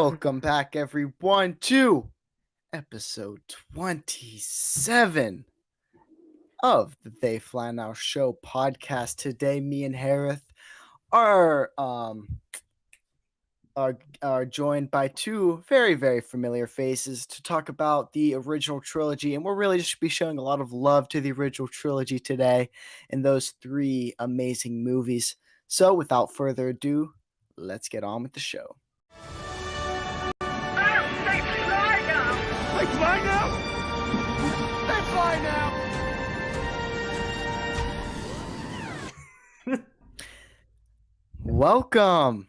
Welcome back, everyone, to episode 27 of the They Fly Now Show podcast. Today, me and Hereth are joined by two very, very familiar faces to talk about the original trilogy, and we'll really just be showing a lot of love to the original trilogy today in those three amazing movies. So, without further ado, let's get on with the show. They fly now! They fly now! Welcome!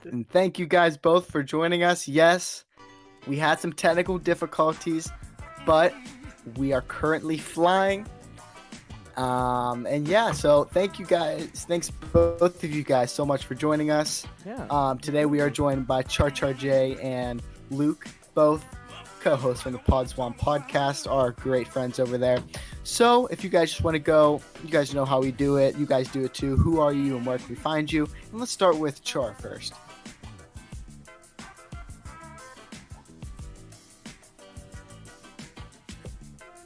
And thank you guys both for joining us. Yes, we had some technical difficulties, but we are currently flying. And yeah, so thank you guys. Thanks both of you guys so much for joining us. Yeah. Today we are joined by Char J and Luke, both co-hosts from the Podswan podcast, are great friends over there. So if you guys just want to go, you guys know how we do it. You guys do it too. Who are you and where can we find you? And let's start with Char first.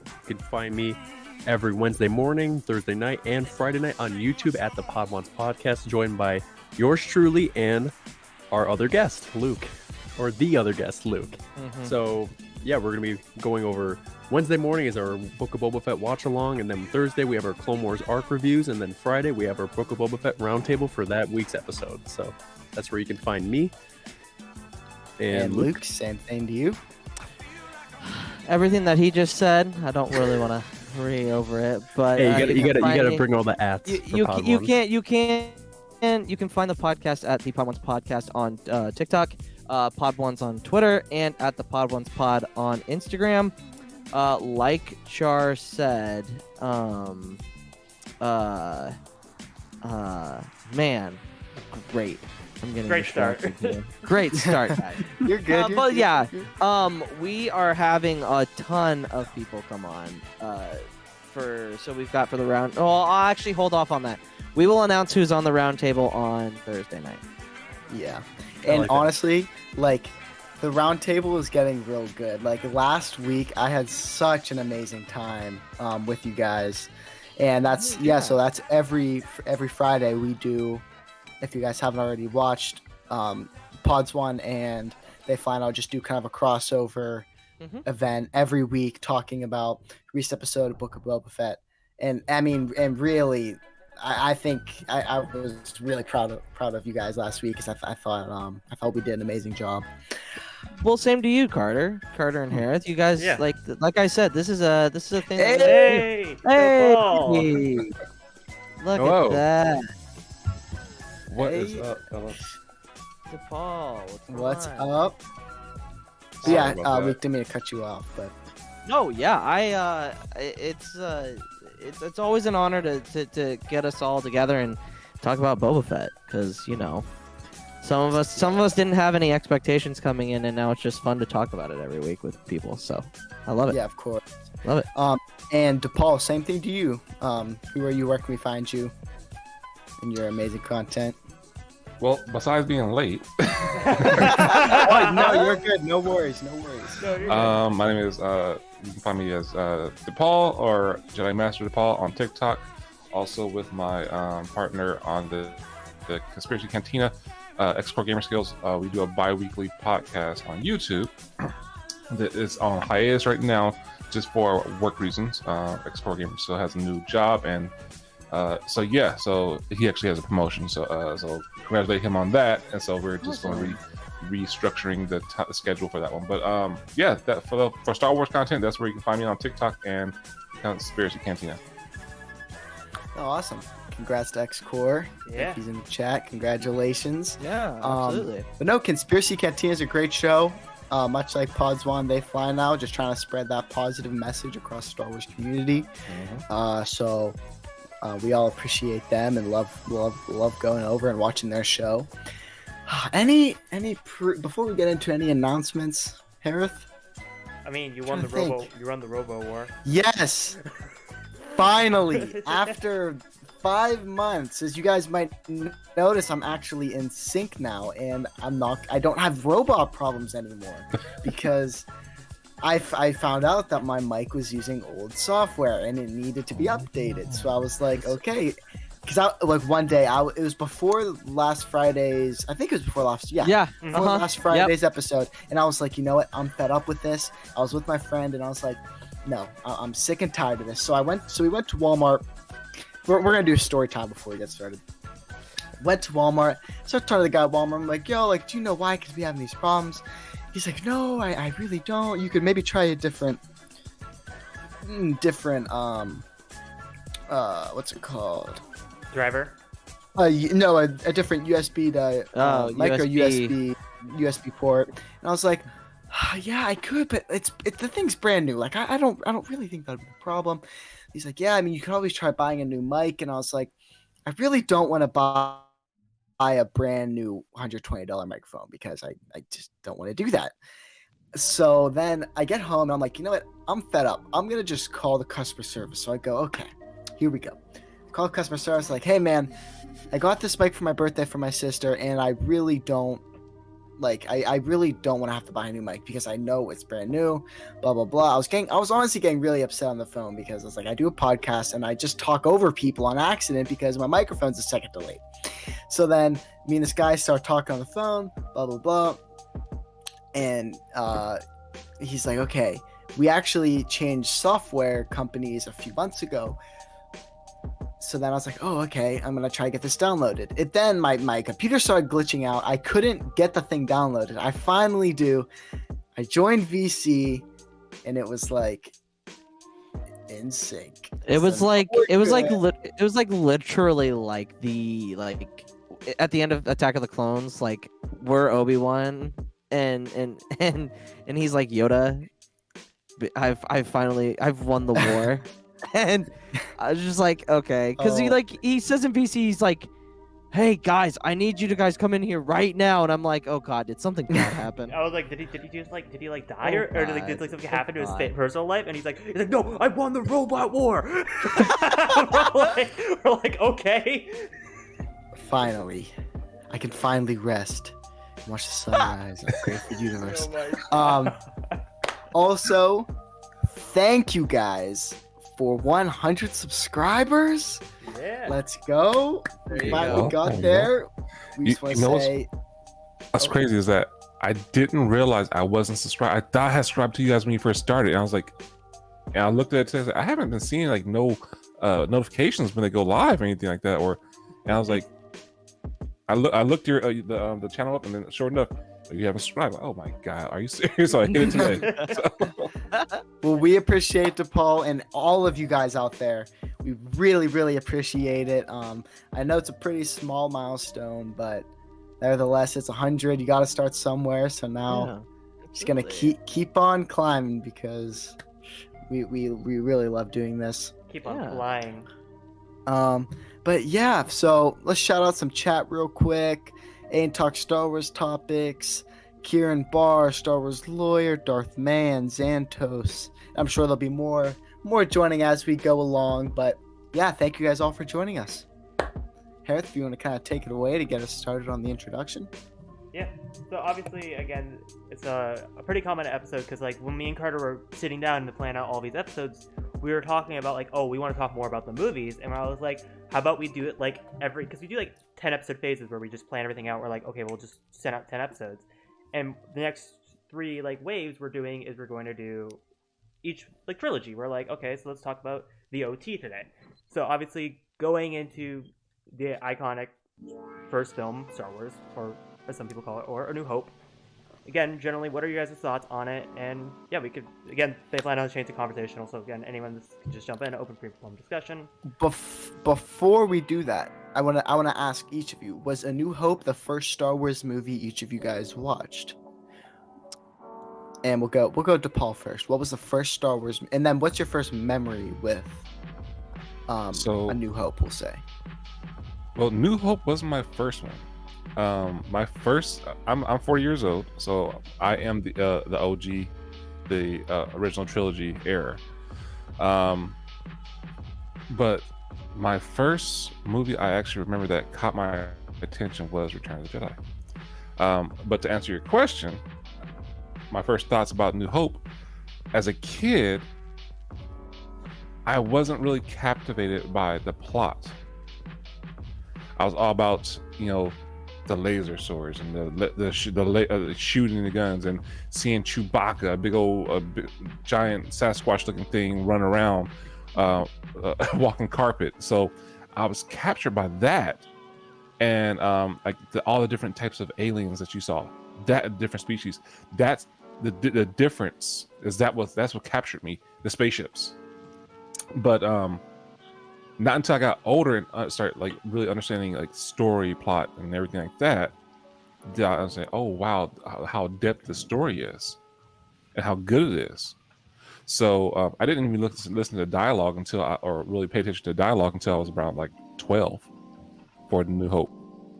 You can find me every Wednesday morning, Thursday night, and Friday night on YouTube at the Podwans Podcast, joined by yours truly and our other guest, Luke. Or the other guest, Luke. Mm-hmm. So, yeah, we're going to be going over... Wednesday morning is our Book of Boba Fett watch-along, and then Thursday we have our Clone Wars arc reviews, and then Friday we have our Book of Boba Fett roundtable for that week's episode. So, that's where you can find me. And Luke, same thing to you. Everything that he just said, I don't really want to hurry over it, but hey, you gotta bring all the ats. You can find the podcast at the Podwans Podcast on TikTok, Podwans on Twitter, and at the Podwans Pod on Instagram. Like Char said, man, great. I'm getting great start. Great start, guys. You're good. But yeah, we are having a ton of people come on. So we've got for the round. Oh, I'll actually hold off on that. We will announce who's on the round table on Thursday night. Yeah, and honestly, like the round table is getting real good. Like last week, I had such an amazing time with you guys, and that's So that's every Friday we do. If you guys haven't already watched, Podswan and They Fly Now just do kind of a crossover event every week talking about recent episode of Book of Boba Fett. And I mean, and really, I think I was really proud of you guys last week because I thought we did an amazing job. Well, same to you, Carter and Hereth. You guys, like I said, this is a thing. Hey! Look Hello. at that. What is up, fellas? DePaul, What's on? up? Sorry Yeah, about that. we didn't mean to cut you off, but No, yeah, it's always an honor to get us all together and talk about Boba Fett, because some of us didn't have any expectations coming in, and now it's just fun to talk about it every week with people. So I love it. yeah, of course. Love it. And DePaul, same thing to you. Who are you? Where can we find you? And your amazing content. Well, besides being late, Oh, no, you're good. No worries. my name is, you can find me as DePaul or Jedi Master DePaul on TikTok. Also with my partner on the Conspiracy Cantina, X-Core Gamer Skills. We do a bi-weekly podcast on YouTube that is on hiatus right now just for work reasons. X-Core Gamer still has a new job, and so he actually has a promotion. So congratulate him on that. And so we're just going to be restructuring the schedule for that one. But that for Star Wars content, that's where you can find me on TikTok and Conspiracy Cantina. Oh, awesome. Congrats to X-Core. Yeah. If he's in the chat, congratulations. Yeah, absolutely. But no, Conspiracy Cantina is a great show. Much like Podswan, They Fly Now, just trying to spread that positive message across the Star Wars community. So we all appreciate them and love going over and watching their show. Before we get into any announcements, Hereth? I mean, you won the Robo War. Yes. Finally, after 5 months. As you guys might notice, I'm actually in sync now, and I don't have robot problems anymore because I found out that my mic was using old software and it needed to be updated. So I was like, okay, because one day it was before last Friday's. I think it was before last. Yeah. Before last Friday's episode, and I was like, you know what? I'm fed up with this. I was with my friend, and I was like, no, I'm sick and tired of this. So we went to Walmart. We're gonna do a story time before we get started. Went to Walmart. Started talking to the guy at Walmart. I'm like, yo, like, do you know why? Because we having these problems. He's like, no, I really don't. You could maybe try a different, what's it called? Driver. No, a different USB to micro USB port. And I was like, yeah, I could, but the thing's brand new. Like, I don't really think that'd be a problem. He's like, yeah, I mean, you could always try buying a new mic. And I was like, I really don't want to buy a brand new $120 microphone because I just don't want to do that. So then I get home and I'm like, you know what? I'm fed up. I'm going to just call the customer service. So I go, okay, here we go. Call customer service, like, hey man, I got this mic for my birthday for my sister, and I really don't I really don't want to have to buy a new mic because I know it's brand new, blah blah blah. I was honestly getting really upset on the phone because I was like, I do a podcast and I just talk over people on accident because my microphone's a second delayed. So then me and this guy start talking on the phone, blah blah blah, and he's like, okay, we actually changed software companies a few months ago. So then I was like, oh, okay, I'm going to try to get this downloaded. Then my computer started glitching out. I couldn't get the thing downloaded. I finally do. I joined VC, and it was like in sync. It was like literally like the at the end of Attack of the Clones, like we're Obi-Wan and he's like, Yoda, I've won the war. And I was just like, okay, because he says in VC, he's like, hey guys, I need you to guys come in here right now, and I'm like, oh god, did something bad happen? I was like, did he die, or did something happen to his personal life? And he's like, no, I won the robot war. we're like, okay. Finally, I can finally rest and watch the sunrise and pray for the universe. Also, thank you guys for 100 subscribers. Yeah. Let's go. We finally got there. We just want to say... What's crazy is that I didn't realize I wasn't subscribed. I thought I had subscribed to you guys when you first started. And I was like, and I looked at it today, I haven't been seeing like no notifications when they go live or anything like that. And I was like, I looked your the channel up, and then sure enough, you haven't subscribed. Oh my god, are you serious? So I hit it today. Well, we appreciate DePaul and all of you guys out there. We really, really appreciate it. I know it's a pretty small milestone, but nevertheless, it's 100. You got to start somewhere. So now, just gonna keep on climbing because we really love doing this. Keep on flying. But yeah, so let's shout out some chat real quick. Ain talk Star Wars topics. Kieran Barr, Star Wars lawyer, Darth Man, Xantos. I'm sure there'll be more joining as we go along. But yeah, thank you guys all for joining us. Hereth, if you want to kind of take it away to get us started on the introduction. Yeah. So obviously, again, it's a pretty common episode because like when me and Carter were sitting down to plan out all these episodes, we were talking about like, oh, we want to talk more about the movies, and I was like, how about we do it like because we do like 10 episode phases where we just plan everything out. We're like, okay, we'll just send out 10 episodes, and the next 3 like waves we're going to do each like trilogy. We're like, okay, so let's talk about the OT today. So obviously going into the iconic first film, Star Wars, or as some people call it, or A New Hope. Again, generally, what are your guys' thoughts on it? And yeah, we could, again, they plan on changing the conversation. Also, again, anyone can just jump in, open free-form discussion. Before we do that, I wanna ask each of you: was A New Hope the first Star Wars movie each of you guys watched? And we'll go to Paul first. What was the first Star Wars? And then what's your first memory with A New Hope? We'll say. Well, New Hope was my first one. My first, I'm 4 years old, so I am the OG, the original trilogy era. But My first movie I actually remember that caught my attention was Return of the Jedi. But to answer your question, my first thoughts about New Hope, as a kid, I wasn't really captivated by the plot. I was all about, the laser swords and the shooting the guns and seeing Chewbacca, a big old giant Sasquatch-looking thing, run around, walking carpet. So I was captured by that, and all the different types of aliens that you saw, that different species. That's the difference. That's what captured me. The spaceships. But not until I got older and started really understanding story, plot, and everything like that, did I understand, oh wow, how depth the story is and how good it is. So I didn't even listen to the dialogue or really pay attention to the dialogue until I was around 12 for The New Hope.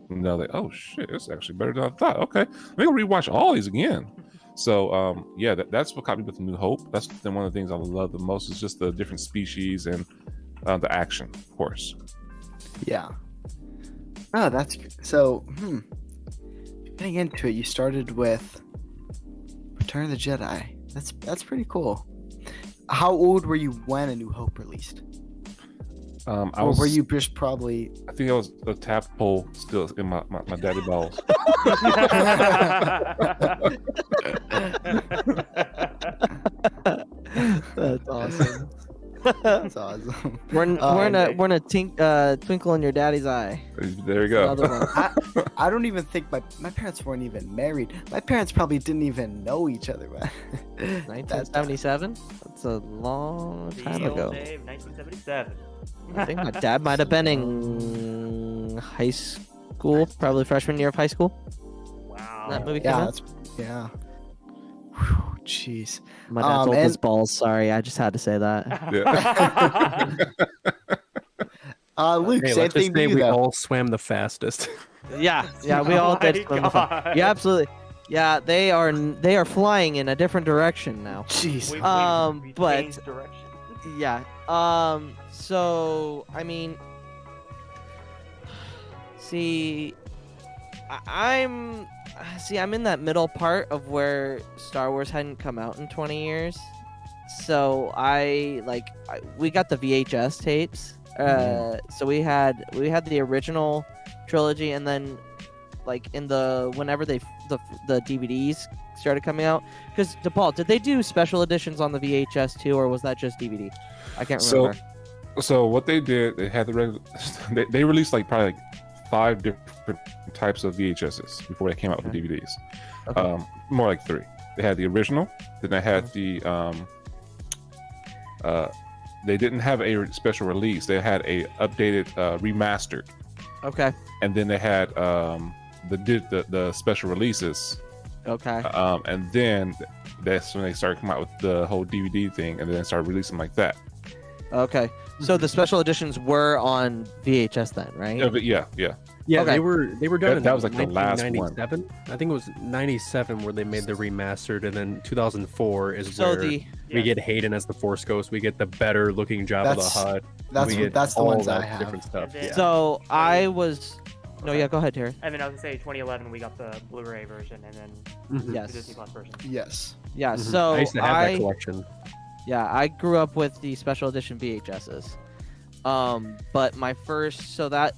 And I was like, oh shit, it's actually better than I thought. Okay, let me go rewatch all these again. So that's what caught me with The New Hope. That's one of the things I love the most, is just the different species and the action, of course. Yeah. Oh, that's good. So, getting into it, you started with Return of the Jedi. That's pretty cool. How old were you when A New Hope released? Were you just probably? I think I was a tadpole still in my daddy balls. That's awesome. That's awesome. We're in a twinkle in your daddy's eye. There you go. Another one. I don't even think my parents weren't even married. My parents probably didn't even know each other. 1977? That's a long time The old ago. day of 1977. I think my dad might have been in high school, probably freshman year of high school. Wow. That movie came out. Yeah. Whew, jeez. My dad's old as balls. Sorry, I just had to say that. Luke, Hey, same let's just thing to say you we though. all swam the fastest. Yeah, we all did. Swim the fun. God. Yeah, absolutely. Yeah, they are flying in a different direction now. Jeez. We but- changed direction. Yeah. So I mean, I'm in that middle part of where Star Wars hadn't come out in 20 years. So we got the VHS tapes. So we had the original trilogy, and then whenever the DVDs started coming out, because DePaul, did they do special editions on the VHS too, or was that just DVD? I can't remember. So what they did, they had they released probably 5 different types of VHSs before they came out with DVDs. Okay. More like 3. They had the original, then they had the they didn't have a special release. They had a updated remastered, Okay. and then they had the special releases. Okay. And then that's when they started coming out with the whole DVD thing, and then started releasing like that. Okay. So the special editions were on VHS then, right? Yeah. Yeah, Okay. they were done. That was the last one. 1997. I think it was 97 where they made the remastered, and then 2004 is So where the we get Hayden as the Force Ghost. We get the better looking Jabba the Hutt. That's the all ones I that have. different stuff. And then- Yeah. So I was. No, yeah, go ahead, Terry. And then I was gonna say 2011 we got the Blu-ray version, and then Mhm. the Yes. Disney Plus version. Yes. Yeah. Mhm. So I used to have that collection. Yeah, I grew up with the special edition VHSs. But my first, so that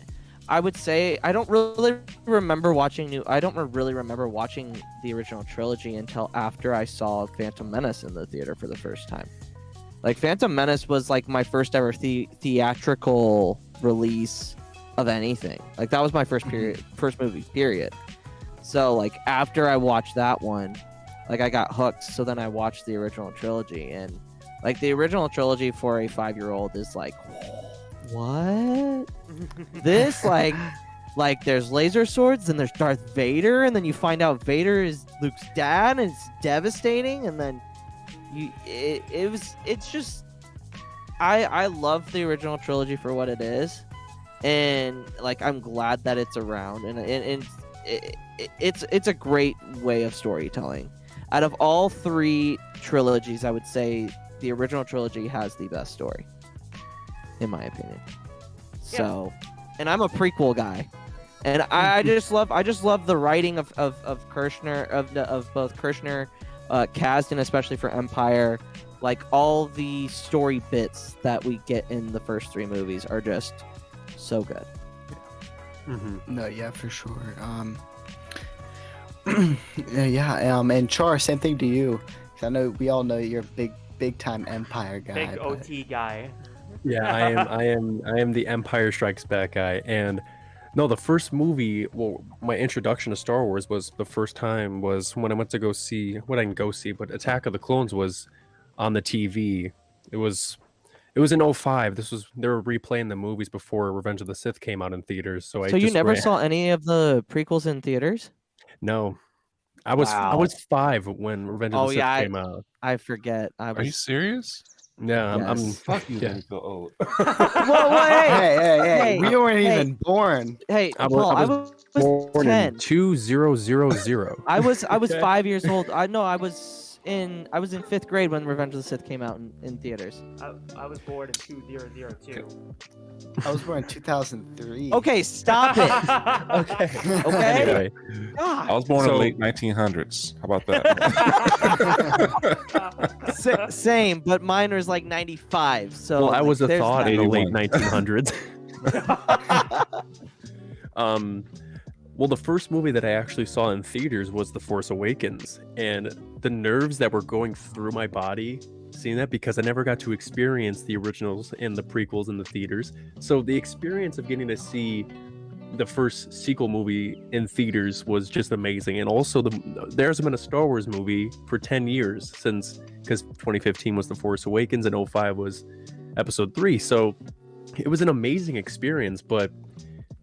I would say I don't really remember watching the original trilogy until after I saw Phantom Menace in the theater for the first time. Phantom Menace was my first ever theatrical release of anything. That was my first movie, period. So after I watched that one, I got hooked. So then I watched the original trilogy, and the original trilogy for a 5-year-old is what? This there's laser swords, and there's Darth Vader, and then you find out Vader is Luke's dad, and it's devastating, and then it's just I love the original trilogy for what it is, and I'm glad that it's around, and it's a great way of storytelling. Out of all 3 trilogies, I would say the original trilogy has the best story, in my opinion. So, and I'm a prequel guy, and I just love the writing of Kirshner of both Kirshner, Kasdan, especially for Empire. Like all the story bits that we get in the first 3 movies are just so good. No, yeah, for sure. And Char, same thing to you. 'Cause I know we all know you're a big time Empire guy. Big OT guy. Yeah, I am the Empire Strikes Back guy. And no, the first movie, well, my introduction to Star Wars was the first time was when I went to go see, what I didn't go see, but Attack of the Clones was on the TV. It was in 05. They were replaying the movies before Revenge of the Sith came out in theaters. So you never saw any of the prequels in theaters? No. I was Wow. 5 when Revenge of the Sith came out. I forget. Are you serious? Yeah, I'm Yes. Fuck you, Yeah. then feel old. Whoa, Hey, we weren't hey. even born. Hey, I Paul, I was was born 10. in 2000. I was Okay. 5 years old. I was in 5th grade when Revenge of the Sith came out in theaters. I was born in 2002. I was born in 2003. Okay, stop it. Okay. Okay. Anyway, I God. was born in So- the late 1900s. How about that? Same, but mine was like 95. So well, I was a there's thought that. in the late 81. 1900s. Well, the first movie that I actually saw in theaters was The Force Awakens, and the nerves that were going through my body seeing that, because I never got to experience the originals and the prequels in the theaters. So the experience of getting to see the first sequel movie in theaters was just amazing. And also there hasn't been a Star Wars movie for 10 years since, because 2015 was The Force Awakens and 05 was Episode 3. So it was an amazing experience. But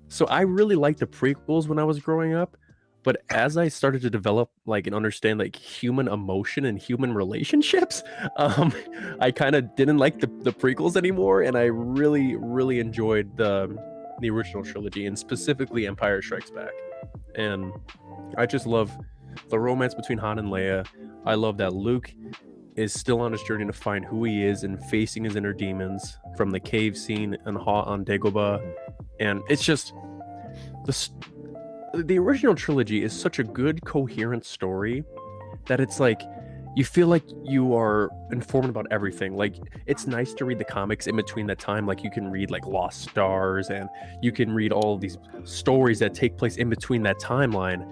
so I really liked the prequels when I was growing up, but as I started to develop and understand human emotion and human relationships, I kind of didn't like the prequels anymore, and I really enjoyed the original trilogy, and specifically Empire Strikes Back. And I just love the romance between Han and Leia. I love that Luke is still on his journey to find who he is and facing his inner demons, from the cave scene on Dagobah. And it's just the original trilogy is such a good, coherent story that it's you feel like you are informed about everything. It's nice to read the comics in between that time. You can read Lost Stars, and you can read all of these stories that take place in between that timeline.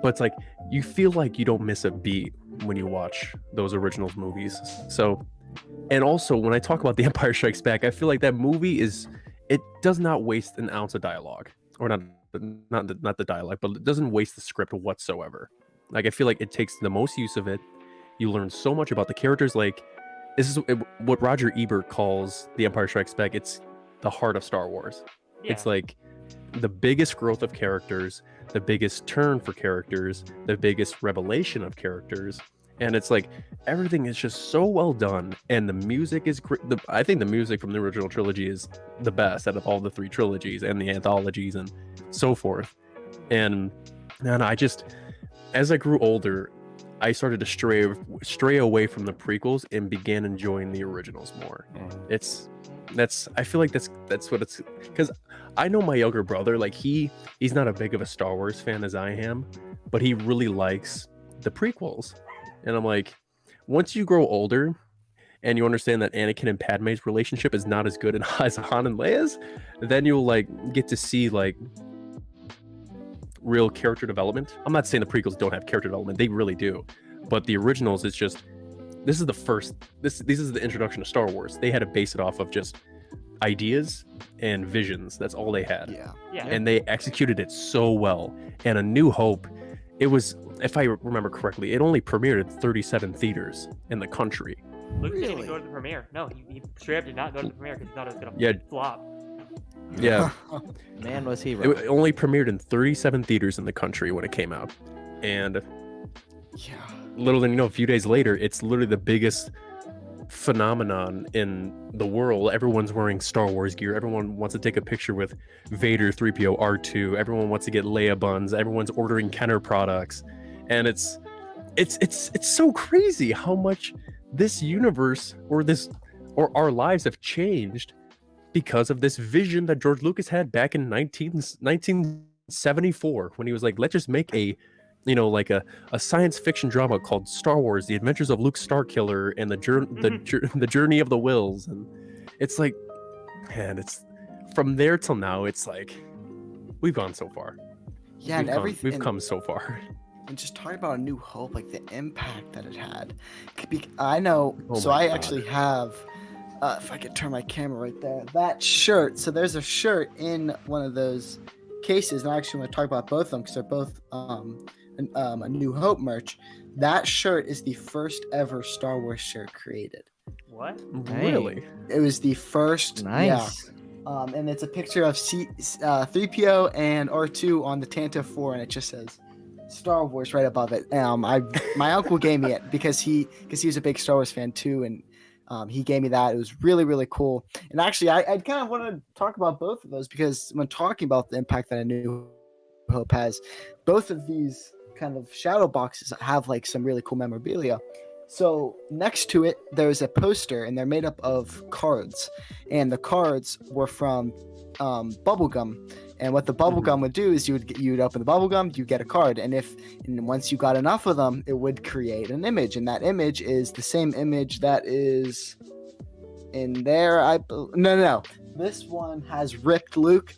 But it's you feel like you don't miss a beat when you watch those original movies. So, and also when I talk about The Empire Strikes Back, I feel like that movie it does not waste an ounce of dialogue, or not the dialogue, but it doesn't waste the script whatsoever. I feel like it takes the most use of it. You learn so much about the characters. This is what Roger Ebert calls The Empire Strikes Back. It's the heart of Star Wars. Yeah. It's the biggest growth of characters, the biggest turn for characters, the biggest revelation of characters. And it's everything is just so well done, and the music is great. I think the music from the original trilogy is the best out of all the 3 trilogies and the anthologies and so forth. And I just, as I grew older, I started to stray away from the prequels and began enjoying the originals more. I feel like that's what it's, because I know my younger brother, he's not as big of a Star Wars fan as I am, but he really likes the prequels. And I'm once you grow older and you understand that Anakin and Padme's relationship is not as good as Han and Leia's, then you'll get to see real character development. I'm not saying the prequels don't have character development, they really do, but the originals is just, this is the introduction to Star Wars. They had to base it off of just ideas and visions. That's all they had. Yeah. And they executed it so well. And A New Hope, it was, if I remember correctly, it only premiered at 37 theaters in the country. Luke didn't even Really? go to the premiere. No, he straight up did not go to the premiere because he thought it was gonna Yeah. flop. Yeah, Man, was he wrong. it only premiered in 37 theaters in the country when it came out. And Yeah. little than you know, a few days later, it's literally the biggest phenomenon in the world. Everyone's wearing Star Wars gear. Everyone wants to take a picture with Vader, 3PO, R2. Everyone wants to get Leia buns. Everyone's ordering Kenner products. And it's so crazy how much this universe or our lives have changed because of this vision that George Lucas had back in 1974 when he was like, let's just make a science fiction drama called Star Wars: The Adventures of Luke Starkiller and the Journey of the Wills. And it's like, man, it's from there till now, it's like we've gone so far. Yeah, we've come so far. And just talking about A New Hope, like the impact that it had. I know. Oh so my I God. actually have, if I could turn my camera right there, that shirt. So there's a shirt in one of those cases, and I actually want to talk about both of them because they're both A New Hope merch. That shirt is the first ever Star Wars shirt created. What? Really? It was the first. Nice. Yeah. And it's a picture of 3PO and R2 on the Tantive 4, and it just says Star Wars right above it. My uncle gave me it because he was a big Star Wars fan too, and he gave me that. It was really, really cool. And actually, I kind of want to talk about both of those because when talking about the impact that A New Hope has, both of these kind of shadow boxes have like some really cool memorabilia. So next to it, there's a poster, and they're made up of cards, and the cards were from bubblegum. And what the bubblegum would do is you'd open the bubblegum, you get a card, and once you got enough of them, it would create an image, and that image is the same image that is in there. No. This one has ripped Luke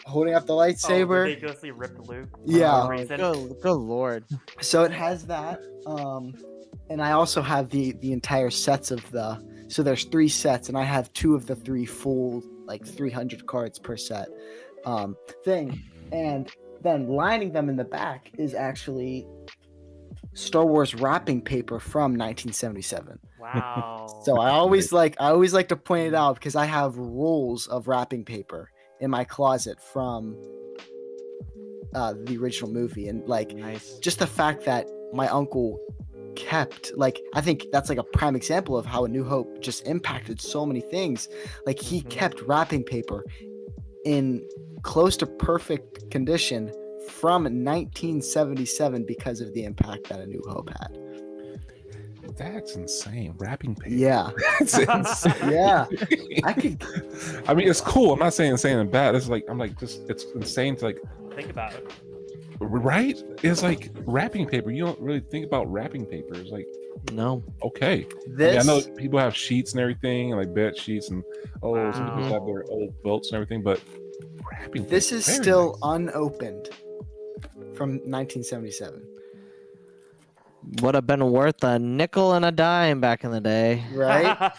holding up the lightsaber. Ridiculously ripped Luke. Yeah. Good lord. So it has that. And I also have the entire sets of so there's 3 sets, and I have 2 of the 3 full, like 300 cards per set thing. And then lining them in the back is actually Star Wars wrapping paper from 1977. Wow. So I always like to point it out because I have rolls of wrapping paper in my closet from the original movie, and like Nice. just the fact that my uncle kept, like, I think that's like a prime example of how A New Hope just impacted so many things. Like he kept wrapping paper in close to perfect condition from 1977 because of the impact that A New Hope had. That's insane. Wrapping paper. Yeah. That's insane. Yeah. I mean, it's cool. I'm not saying insane and bad. It's like it's insane to like Think about it. right? It's like wrapping paper. You don't really think about wrapping paper. It's like, No. okay. I know people have sheets and everything, and like bed sheets, and some people have their old belts and everything, but wrapping This paper, is very still nice. unopened from 1977. Would have been worth a nickel and a dime back in the day. Right?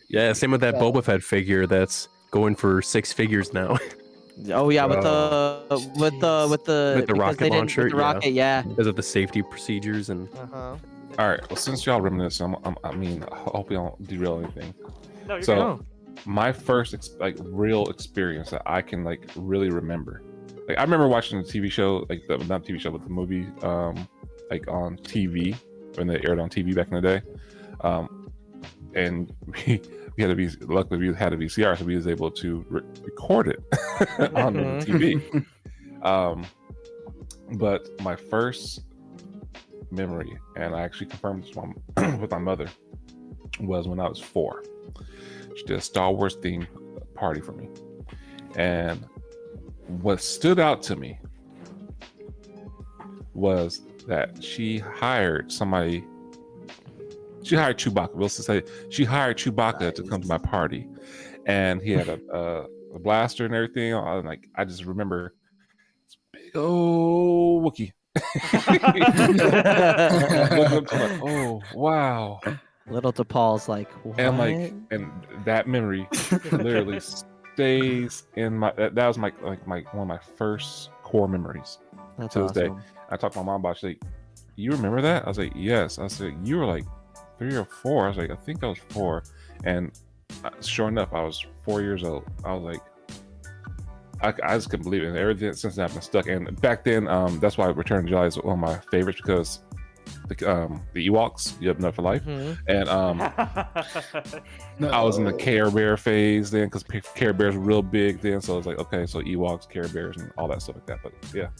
Yeah, same with that Yeah. Boba Fett figure that's going for 6 figures now. Oh yeah, with the because rocket they didn't- launcher, with the rocket, yeah. because of the safety procedures and Uh-huh. All right. Well, since y'all reminisce, I hope y'all don't derail anything. No, you're So, good. my first real experience that I can like really remember, like I remember watching the TV show, like not TV show, but the movie, like on TV when they aired on TV back in the day, and we had to be luckily we had a VCR, so we was able to record it on the TV. But my first memory, and I actually confirmed this one with my mother, was when I was 4. She did a Star Wars themed party for me, and what stood out to me was that she hired somebody. She hired Chewbacca. We'll say she hired Chewbacca to come to my party, and he had a blaster and everything. I just remember this big old Wookiee. Oh wow! Little DePaul's like, what? And that memory literally stays in my. That was my one of my first core memories. That's to this day. awesome. I talked to my mom about it. She's like, "You remember that?" I was like, "Yes." I said, "You were like 3 or 4." I was like, "I think I was 4." And sure enough, I was 4 years old. I was like, I just couldn't believe it. And ever since then, I've been stuck. And back then, that's why Return of the Jedi is one of my favorites, because the Ewoks, you have enough for life. And I was in the Care Bear phase then, because Care Bears were real big then. So I was like, okay, so Ewoks, Care Bears, and all that stuff like that. But yeah,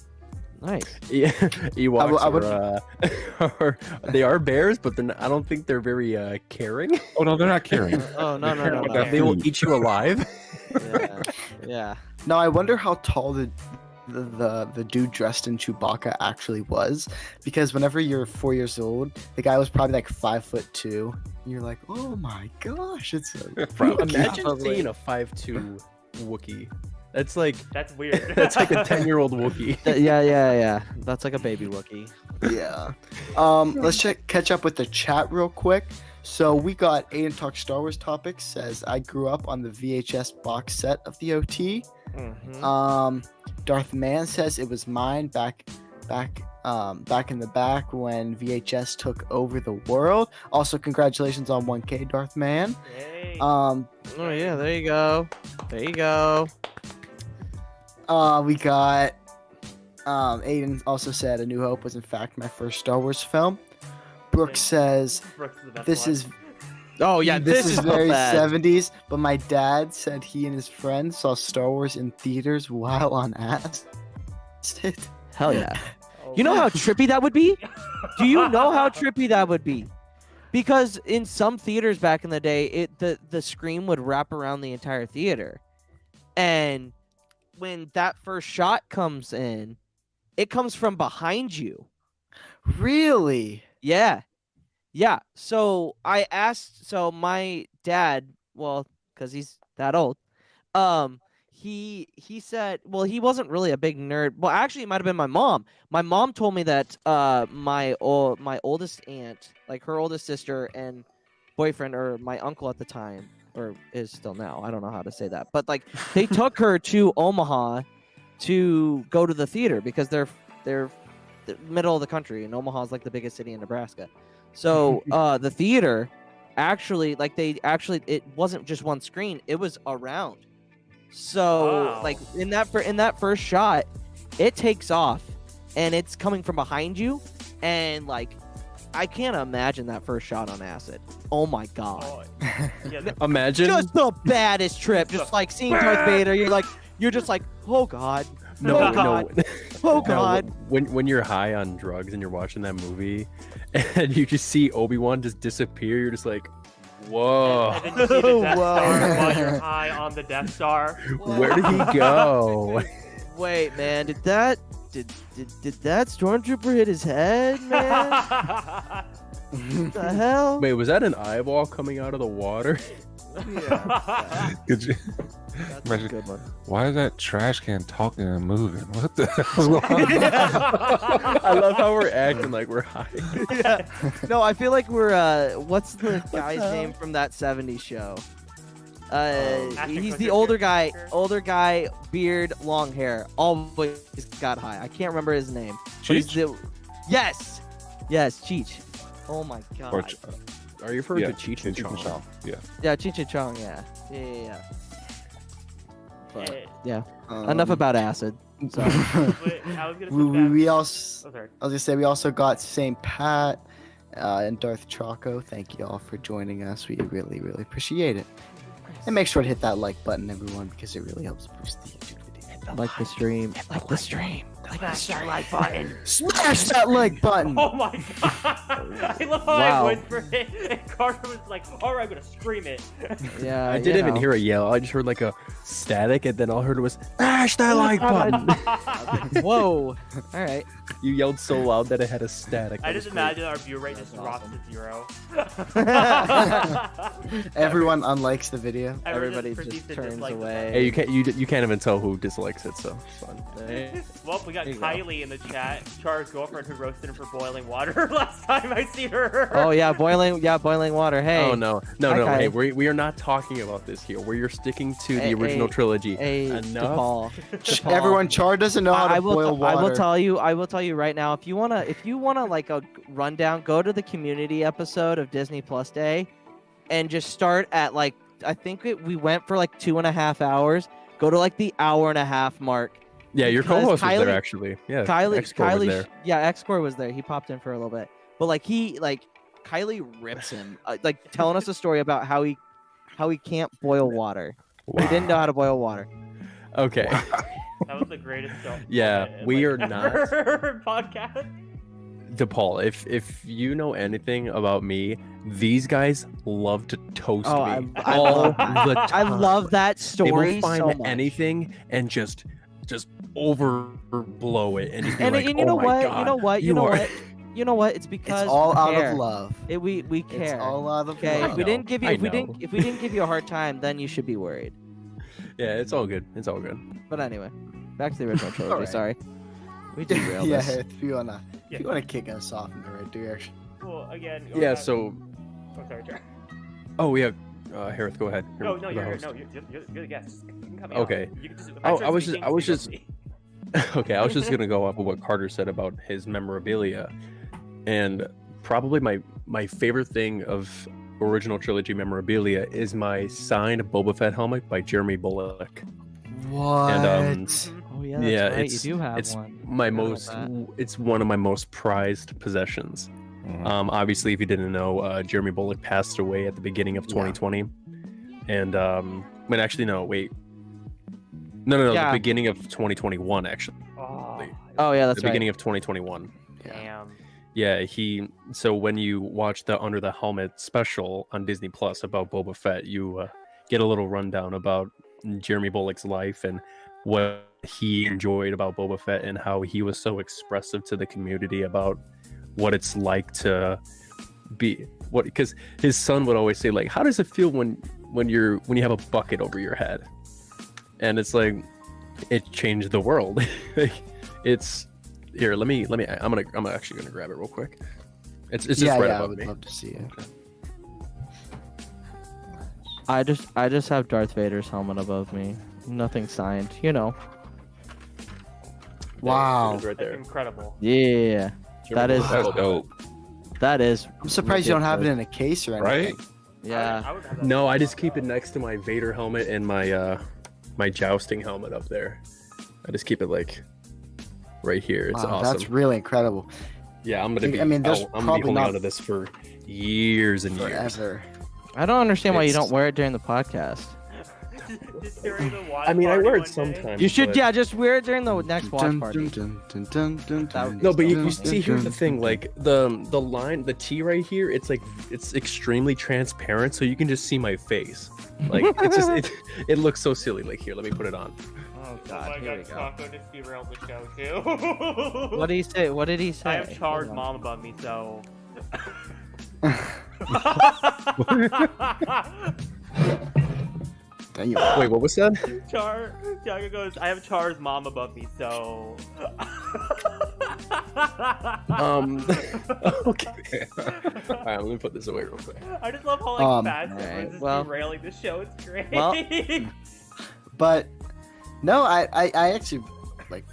Nice. Yeah, Ewoks I would- they are bears, but they're not, I don't think they're very caring. Oh no, they're not caring. Oh no no no about no. that They will food. eat you alive. Yeah. Yeah. Now I wonder how tall the dude dressed in Chewbacca actually was, because whenever you're 4 years old, the guy was probably like 5'2". And you're like, oh my gosh, it's Probably. Imagine Probably. seeing a 5'2" Wookiee. That's like That's weird. that's like a 10-year-old Wookiee. Yeah. That's like a baby Wookiee. yeah. Let's catch up with the chat real quick. So we got Aiden Talk Star Wars Topics says, I grew up on the VHS box set of the OT. Mhm. Darth Man says it was mine back in the back when VHS took over the world. Also, congratulations on 1K, Darth Man. Yay. Oh yeah, there you go. There you go. We got Aiden also said A New Hope was in fact my first Star Wars film. Brooke says Brooks is the best this one. is Oh yeah, this is so very bad. 70s, but my dad said he and his friends saw Star Wars in theaters while on acid. Hell yeah. Oh, You know how trippy that would be? Do you know how trippy that would be? Because in some theaters back in the day, the screen would wrap around the entire theater. And when that first shot comes in, it comes from behind you. Really? Yeah. Yeah. So I asked, so my dad, well, because he's that old, he said, well, he wasn't really a big nerd. Well, actually, it might have been my mom. My mom told me that my oldest aunt, like her oldest sister and boyfriend, or my uncle at the time, or is still now, I don't know how to say that, but like they took her to Omaha to go to the theater because they're the middle of the country, and Omaha is like the biggest city in Nebraska. So the theater actually, like it wasn't just one screen, it was around. So Wow. like in that first shot, it takes off and it's coming from behind you, and like I can't imagine that first shot on acid. Oh my god. Oh, yeah, the- Imagine Just the baddest trip. Just like seeing Darth Vader, you're just like, oh god. no, Oh, God. no. Oh No, god. when you're high on drugs and you're watching that movie, and you just see Obi-Wan just disappear, you're just like, whoa, and then you see the Death Star Whoa. while you're high on the Death Star. where did he go? Wait, man, did that stormtrooper hit his head, man? What the hell? Wait, was that an eyeball coming out of the water? Yeah, Could you that's Imagine- a good one. Why is that trash can talking and moving? What the hell's going on? I love how we're acting like we're high. Yeah. No, I feel like we're what's the guy's hell? name from that 70s show? Ashton He's the Kutcher older character? guy, beard, long hair, always got high. I can't remember his name. But he's Cheech? Yes, Cheech. Oh my god. Or Are you referring yeah, to Cheech and Chong? Yeah. Yeah, Cheech and Chong. Yeah. But, Eh, yeah. Enough about acid. So. wait, I was gonna put that- we also Oh, sorry. I was gonna say we also got St. Pat and Darth Choco. Thank you all for joining us. We really, really appreciate it. And make sure to hit that like button, everyone, because it really helps boost the YouTube video. Like the stream. Like the stream. Smash that like button. Smash that like button. Oh my god! I love how Wow. I whispered it, and Carter was like, "All right, I'm gonna scream it." Yeah. I didn't even hear a yell. I just heard like a static, and then all I heard was smash that like button. Whoa. All right. You yelled so loud that it had a static. I That just was great. imagine our view rate just That's drops awesome. to 0. Everyone unlikes the video. Everybody proceeds just to turns dislike the away. Hey, you can't even tell who dislikes it, so it's fun. fact. Well, we got There you go. Kylie in the chat, Char's girlfriend, who roasted him for boiling water last time I seen her. Oh yeah, boiling water. Hey. Oh no. Hi, Hey, Kylie. we are not talking about this here. We're sticking to Hey, the original hey, trilogy. Hey, Enough. DePaul. DePaul. Everyone, Char doesn't know how to I boil water. I will tell you right now. If you wanna like a rundown, go to the community episode of Disney Plus Day, and just start at like I think we went for like 2.5 hours. Go to like the hour and a half mark. Yeah, your Because co-host was Kylie- there actually. Yeah, Kylie, X-Core was there. X-Core was there. He popped in for a little bit, but like Kylie rips him, like telling us a story about how he can't boil water. He didn't know how to boil water. Okay. That was the greatest film. Yeah, we are not- ever podcast. DePaul, if you know anything about me, these guys love to toast Oh, me I all love the I time. love that They story will find so much. anything and just overblow it and just be And, like, and you oh know my what? God, You know what? You you know are- what? You know what? It's because It's all we out care. of love. We It's care. all out of Okay, love. if we didn't give you I if we know. didn't give you a hard time, then you should be worried. Yeah, it's all good. It's all good. But anyway, back to the original trilogy. Alright. Sorry, we derailed Yeah, this. if you wanna kick us off in the right direction. Well, again. Yeah. So. Oh, sorry, Jared. Oh yeah. Hereth, go ahead. No, You're the you're host. you're the guest. You can cut me Okay. off. You can just, Oh, if I was speaking, just- speak over me. Okay, I was just gonna go off of what Carter said about his memorabilia, and probably my favorite thing of original trilogy memorabilia is my signed Boba Fett helmet by Jeremy Bullock. What? Mhm. Oh yeah, that's Yeah, right. it's- You do have it's one. My Forgot about most, that. it's one of my most prized possessions. Obviously, if you didn't know, Jeremy Bullock passed away at the beginning of 2020, and actually no, wait, no, Yeah. the beginning of 2021 actually, Oh yeah, that's the right. beginning of 2021. Damn. Yeah, so when you watch the Under the Helmet special on Disney Plus about Boba Fett, you get a little rundown about Jeremy Bullock's life and what he enjoyed about Boba Fett and how he was so expressive to the community about what it's like to be because his son would always say, like, how does it feel when you have a bucket over your head? And it's like, it changed the world. It's here, let me I'm actually gonna grab it real quick. It's just right I above would me. love to see it. I just have Darth Vader's helmet above me. Nothing signed. You know. Wow. It's right That's there. incredible. Yeah. That is That's dope. that is. I'm surprised you don't have it in a case or anything. Right? Yeah. I would have that. No, I just keep it next to my Vader helmet and my my jousting helmet up there. I just keep it like right here. It's Wow, awesome. That's really incredible. Yeah, I'm gonna be. I mean, there's I'm gonna be probably holding not on to this for years and years. Forever. I don't understand why you It's- don't wear it during the podcast. Just during the watch I mean, I party wear it one day. sometimes. You should, but- yeah, just wear it during the next watch party. No, but you see, here's the thing. Like the line, the T right here, it's extremely transparent, so you can just see my face. Like it's just it looks so silly. Like here, let me put it on. Oh Oh god, my here we god, go. Taco just derailed the show too. What did he say? What did he say? I have Char's Hold on. mom above me, so. Damn. Wait, what was that? Tiago goes, I have Char's mom above me, so. Okay. All right, let me put this away real quick. I just love how like fast alright, everyone's just well- derailing the show. It's great. Well- But no, I actually like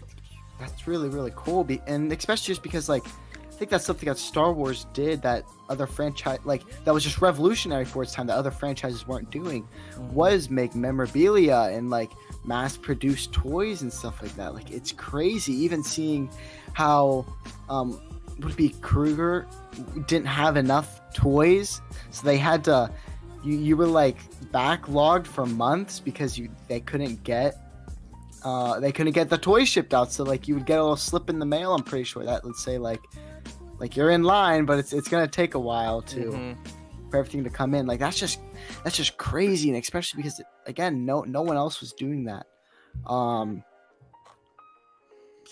that's really cool. And especially just because like I think that's something that Star Wars did that other franchise like that was just revolutionary for its time that other franchises weren't doing was make memorabilia and like mass produce toys and stuff like that. Like it's crazy even seeing how would it be Kruger didn't have enough toys, so they had to you were like backlogged for months because they couldn't get the toys shipped out. So like you would get a little slip in the mail. I'm pretty sure that let's say like you're in line, but it's gonna take a while for everything to come in. Like that's just crazy, and especially because again, no one else was doing that.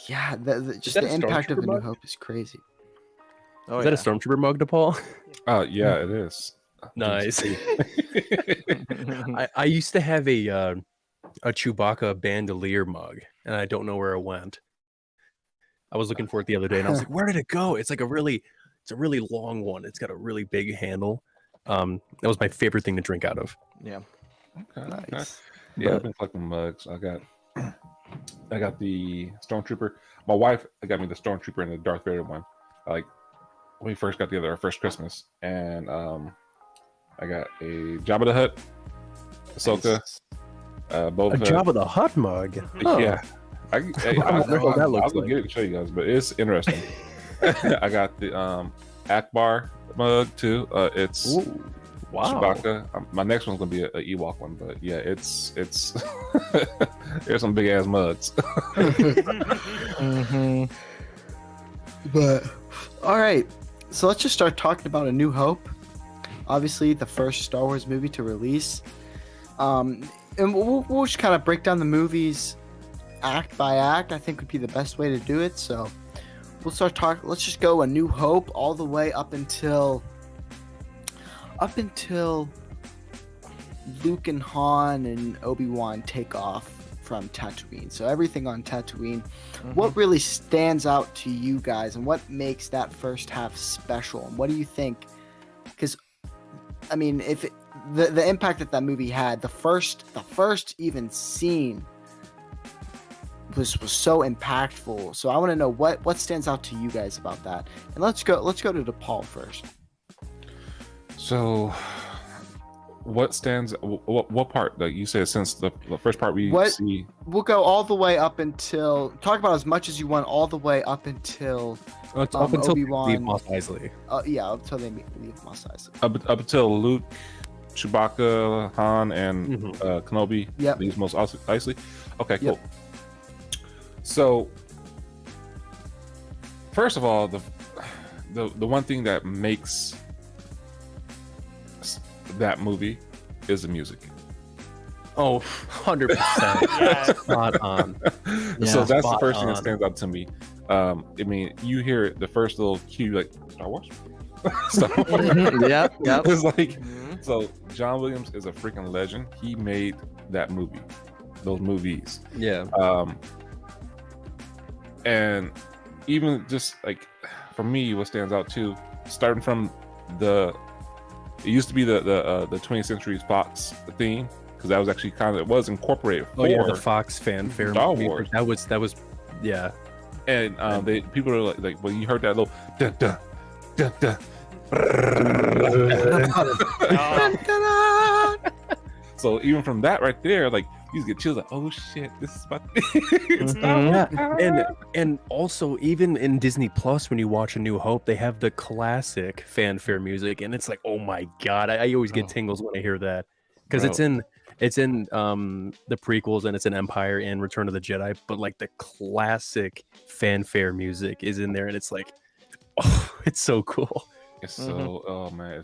Yeah, just that the a impact of A Stormtrooper New mug? Hope is crazy. Oh, Is that a Stormtrooper mug, DePaul? Oh yeah, it is. Nice. I used to have a Chewbacca bandolier mug, and I don't know where it went. I was looking for it the other day, and I was like, "Where did it go?" It's a really long one. It's got a really big handle. That was my favorite thing to drink out of. Yeah. Okay, okay. Nice. Yeah, But- I've been collecting mugs. I got the Stormtrooper. My wife got me the Stormtrooper and the Darth Vader one. Like when we first got together, our first Christmas, and I got a Jabba the Hutt, Ahsoka, Boba A Fett. Jabba the Hutt mug. Huh. Yeah. I wonder what that looks I'll like. get it to show you guys, but it's interesting. I got the Akbar mug too. It's Ooh. Chewbacca. My next one's gonna be an Ewok one, but yeah, it's there's some big ass muds. But all right, so let's just start talking about A New Hope. Obviously, the first Star Wars movie to release. And we'll just kind of break down the movies act by act. I think would be the best way to do it. So we'll start talking. Let's just go A New Hope all the way up until Luke and Han and Obi-Wan take off from Tatooine. So everything on Tatooine. What really stands out to you guys, and what makes that first half special? And what do you think? Because I mean, if the impact that movie had, the first even scene was so impactful. So I want to know what stands out to you guys about that. And let's go to DePaul first. So, what stands? What part? Like you said, since the first part we see. We'll go all the way up until talk about as much as you want, all the way up until up until Obi-Wan. they leave Mos Eisley. Yeah, up until they leave Mos Eisley. Up until Luke, Chewbacca, Han, and Kenobi leaves Mos Eisley. Okay, cool. Yep. So, first of all, the one thing that makes that movie is the music. Oh, 100%. Spot on. So that's the first thing that stands out to me. I mean, you hear the first little cue, like Star Wars. Yep. It's like, so John Williams is a freaking legend. He made that movie, those movies. Yeah. And even just like for me, what stands out too, starting from it used to be the 20th Century Fox theme, because that was actually it was incorporated for the Fox fanfare Star movie. Wars. That was yeah. And people are like when you heard that little dun, dun, dun, dun, so even from that right there, like you just get chills, like, oh shit, this is about and also even in Disney Plus, when you watch A New Hope, they have the classic fanfare music, and it's like, oh my god, I always get tingles when I hear that, because it's in the prequels, and it's in Empire and Return of the Jedi, but like the classic fanfare music is in there, and it's like, oh, it's so cool. It's so oh man,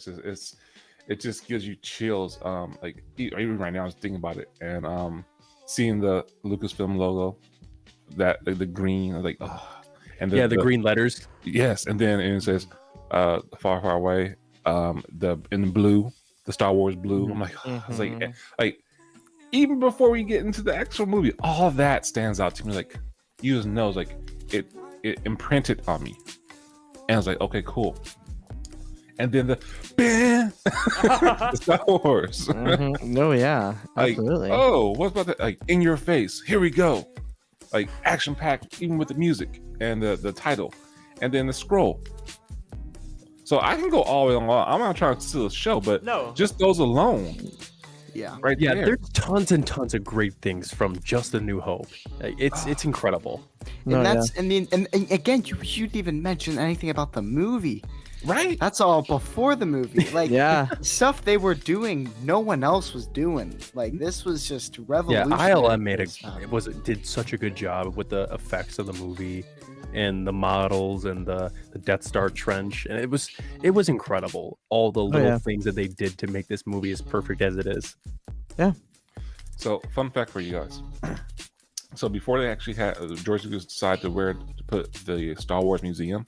it just gives you chills. Like even right now, I was thinking about it, and seeing the Lucasfilm logo, that the green, like and the green letters. Yes, and then it says far, far away. In the blue, the Star Wars blue. I'm like, it's like even before we get into the actual movie, all that stands out to me. Like you just know, like it imprinted on me, and I was like, okay, cool. And then the Star Wars. Oh yeah, absolutely. Like, oh, what about that? Like in your face. Here we go. Like action packed, even with the music and the title, and then the scroll. So I can go all the way along. I'm not trying to steal the show, but just those alone. Yeah. Right there. There's tons and tons of great things from just A New Hope. It's incredible. And and again, you didn't even mention anything about the movie. Right. That's all before the movie. Like stuff they were doing, no one else was doing. Like this was just revolutionary. Yeah, ILM did such a good job with the effects of the movie and the models and the Death Star trench, and it was incredible. All the little things that they did to make this movie as perfect as it is. Yeah. So, fun fact for you guys. So before they actually had George Lucas decided where to put the Star Wars museum,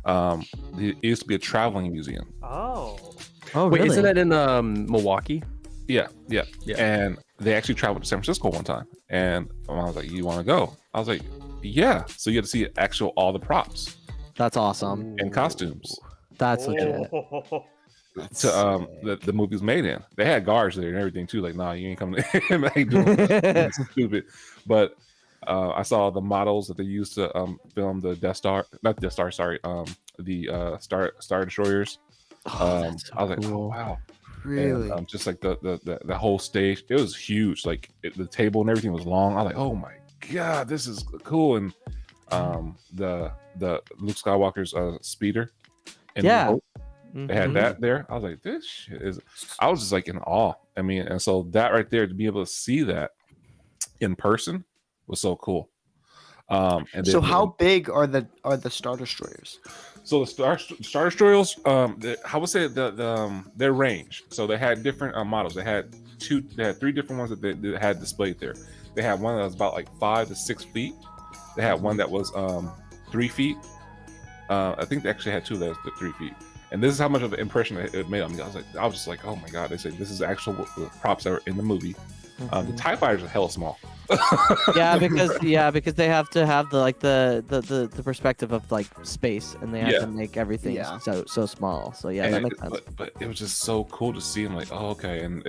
it used to be a traveling museum. Oh, really? Wait, isn't that in Milwaukee? Yeah. And they actually traveled to San Francisco one time, and I was like, "You want to go?" I was like, "Yeah." So you had to see all the props. That's awesome. And costumes. That's legit. To the movie was made in. They had guards there and everything too. Like, nah, you ain't coming in. I ain't doing this. Stupid. But I saw the models that they used to film the Death Star, not Death Star, sorry, the Star Destroyers. I was like, oh wow, really? And, just like the whole stage, it was huge. Like the table and everything was long. I was like, oh my god, this is cool. And the Luke Skywalker's speeder. And They had that there. I was like, this shit is. I was just like in awe. I mean, and so that right there, to be able to see that in person was so cool. And then, So how big are the Star Destroyers? So the Star Destroyers, I would say their range. So they had different models. They had three different ones that they had displayed there. They had one that was about like 5 to 6 feet. They had one that was 3 feet. I think they actually had two that was 3 feet. And this is how much of an impression it made on me. I was just like, oh my god! They said this is actual props that were in the movie. The TIE fighters are hella small. because they have to have the perspective of like space, and they have to make everything so small. So that makes sense. But it was just so cool to see them like, oh okay, and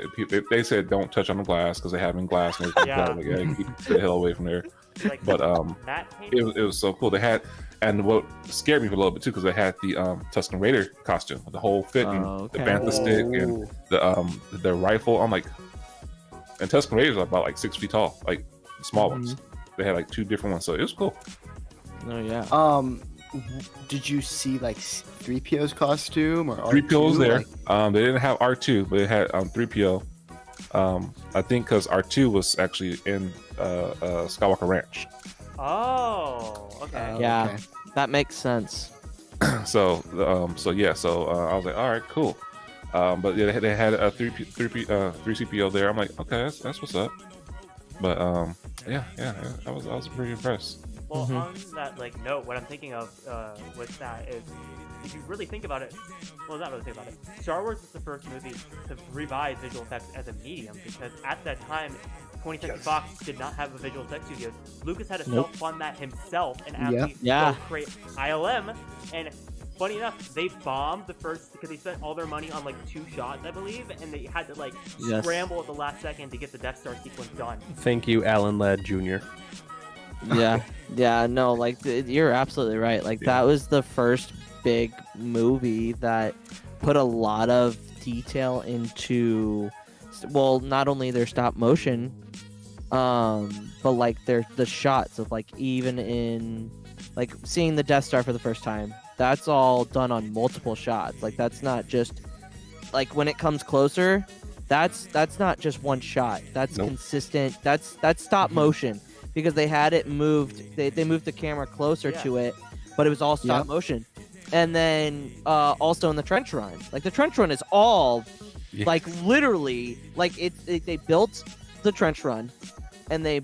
they said don't touch on the glass because they have in glass. And keep the hell away from there. Like, but it was so cool. They had, and what scared me for a little bit too, because they had the Tusken Raider costume, the whole fit, and the bantha stick, and the rifle. I'm like, and Tusken Raiders are about like 6 feet tall, like the small ones. They had like two different ones, so it was cool. Oh yeah. Did you see like 3PO's costume or 3PO was there? Like... They didn't have R2, but they had 3PO. I think because R2 was actually in Skywalker Ranch. Oh, okay. Okay. That makes sense. So I was like, all right, cool. But yeah, they had a 3CPO there. I'm like, okay, that's what's up. But yeah, I was pretty impressed. Well, on that note, what I'm thinking of with that is, if you really think about it, well, not really think about it. Star Wars was the first movie to revive visual effects as a medium, because at that time, 20th Century Fox did not have a visual effects studio. Lucas had to self-fund that himself and actually go create ILM. And funny enough, they bombed the first because they spent all their money on 2 shots, I believe, and they had to scramble at the last second to get the Death Star sequence done. Thank you, Alan Ladd Jr. No, you're absolutely right. That was the first big movie that put a lot of detail into, well, not only their stop motion, but the shots of even in seeing the Death Star for the first time. That's all done on multiple shots. That's not just when it comes closer. That's not just one shot. That's consistent. That's stop motion. Because they had it moved, they moved the camera closer to it, but it was all stop motion. And then also in the trench run, the trench run is all literally they built the trench run, and they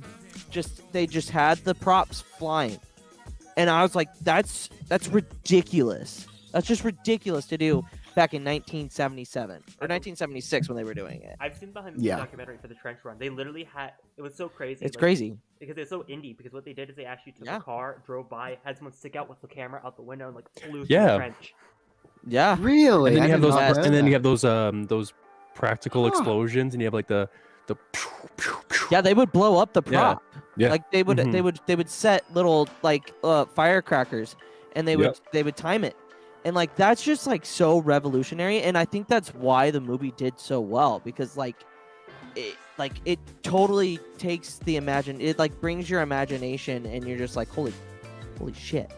just had the props flying, and I was like, that's ridiculous. That's just ridiculous to do back in 1977 or 1976 when they were doing it. I've seen behind the documentary for the trench run. They literally had, it was so crazy. It's crazy because it's so indie. Because what they did is they actually took a car, drove by, had someone stick out with the camera out the window, and flew through the trench. Yeah, really. And then you have those practical explosions, and you have the they would blow up the prop. Yeah. They would set little firecrackers, and they would time it. And that's just so revolutionary, and I think that's why the movie did so well, because it totally takes the it brings your imagination, and you're just holy shit,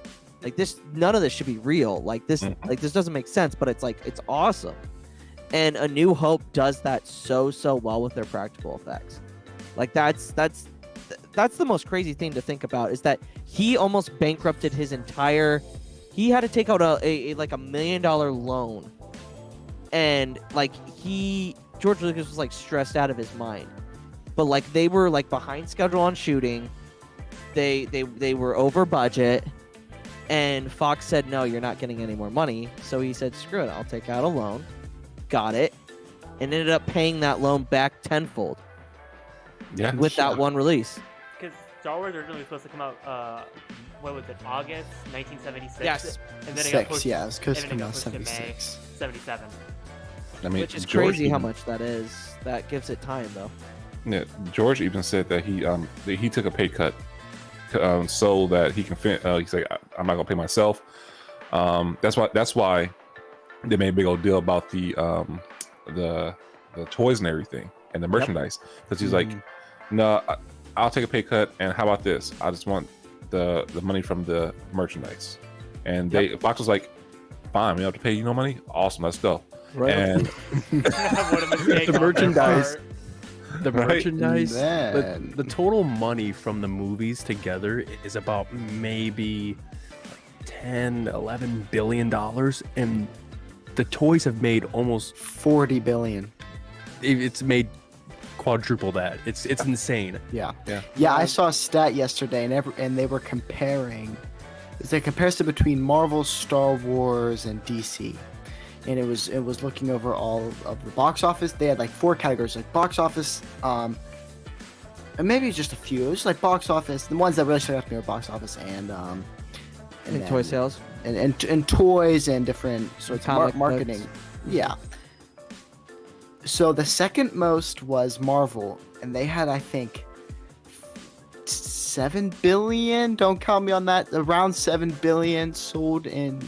this, none of this should be real, this this doesn't make sense, but it's it's awesome. And A New Hope does that so well with their practical effects. That's the most crazy thing to think about, is that he almost bankrupted his entire. He had to take out a $1 million loan, and George Lucas was stressed out of his mind, but they were behind schedule on shooting, they were over budget, and Fox said, no, you're not getting any more money. So he said, screw it, I'll take out a loan. Got it, and ended up paying that loan back tenfold. Yeah, with that one release. Because Star Wars originally was supposed to come out, what was it, August 1976? Yes. And then it got pushed, it was supposed to come out May 76. 77. I mean, which is crazy how much that is. That gives it time, though. Yeah, George even said that he took a pay cut so that he can. He's like, I'm not gonna pay myself. That's why they made a big old deal about the toys and everything and the merchandise, because he's like, no, I'll take a pay cut, and how about this? I just want the money from the merchandise. And Fox was like, fine. We don't have to pay you no money. Awesome, let's go. Right. And What a mistake The on their merchandise. part. The Right. merchandise, Man. the total money from the movies together is about maybe 10-11 billion dollars, and the toys have made almost 40 billion. it's made quadruple that. It's insane. Yeah. Yeah. I saw a stat yesterday, and they were comparing. It's a comparison between Marvel, Star Wars, and DC, and it was looking over all of the box office. They had like 4 categories, like box office, and maybe just a few. It was like box office. The ones that really stood out to me were box office and And toy sales. and toys and different sorts of Comic marketing. books. Yeah. So the second most was Marvel, and they had, I think, 7 billion. Don't count me on that. Around 7 billion sold in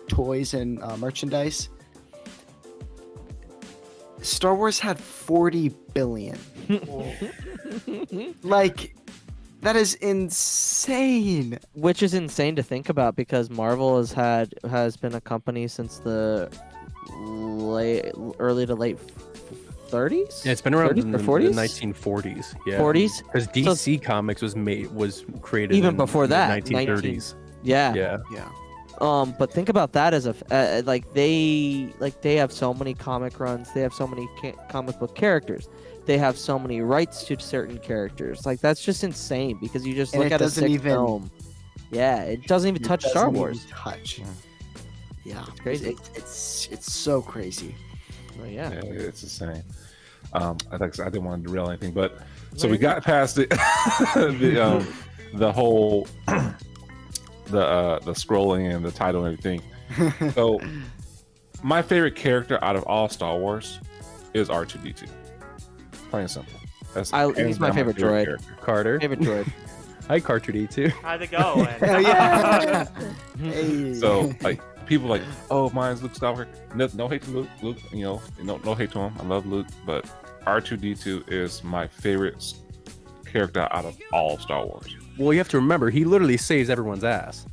toys and merchandise. Star Wars had 40 billion. Like, that is insane. Which is insane to think about because Marvel has been a company since the early to late 30s. Yeah, it's been around 30s in or the 40s? 1940s. Yeah, 40s. because DC Comics was created Even in before the that, 1930s. Yeah. Yeah, Yeah. But think about that as they have so many comic runs. They have so many comic book characters. They have so many rights to certain characters. Like that's just insane because you just And look it at a doesn't sick even- film. Yeah, it doesn't even touch Star Doesn't even Wars. touch. Yeah. It's crazy. It's so crazy. Oh, yeah. Yeah, it's insane. I didn't want to derail anything, but so we got past it. The whole the scrolling and the title and everything. So my favorite character out of all Star Wars is R2D2. Plain and simple. That's He's hands my down favorite droid. character. Carter. Favorite droid. Hi, Carter D2. How's it going? Hell yeah. Hey. So like people like, oh, mine's Luke Skywalker. No hate to Luke. Luke, no hate to him. I love Luke, but R2D2 is my favorite character out of all Star Wars. Well, you have to remember, he literally saves everyone's ass.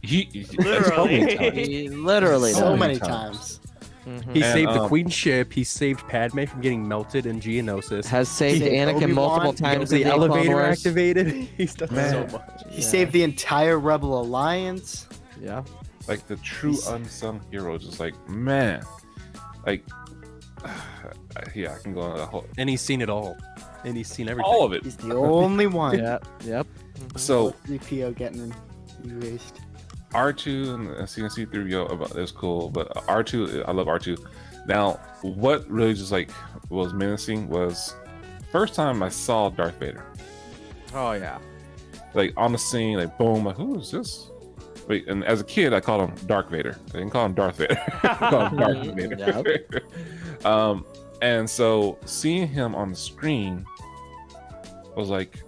Literally. Literally. so many many times. times. Mhm. He And, saved the Queen's ship. He saved Padme from getting melted in Geonosis. Has saved He- Anakin Obi-Wan, multiple He got times. the in Clone elevator Wars. activated. He's done Man. so much. He saved the entire Rebel Alliance. Yeah. Like the true unsung heroes. Just like, man, like, yeah, I can go on the whole, And he's seen it all. And he's seen everything. all of it. He's the only one. Yep. Yep. So 3PO getting erased. R2 and CNC3PO about that's cool, but R2, I love R2. Now, what really just like was menacing was first time I saw Darth Vader, Oh yeah. like on the scene, like boom, like who is this? Wait, and as a kid, I called him Dark Vader. I didn't call him Darth Vader. I called him Darth Vader. And so seeing him on the screen was like,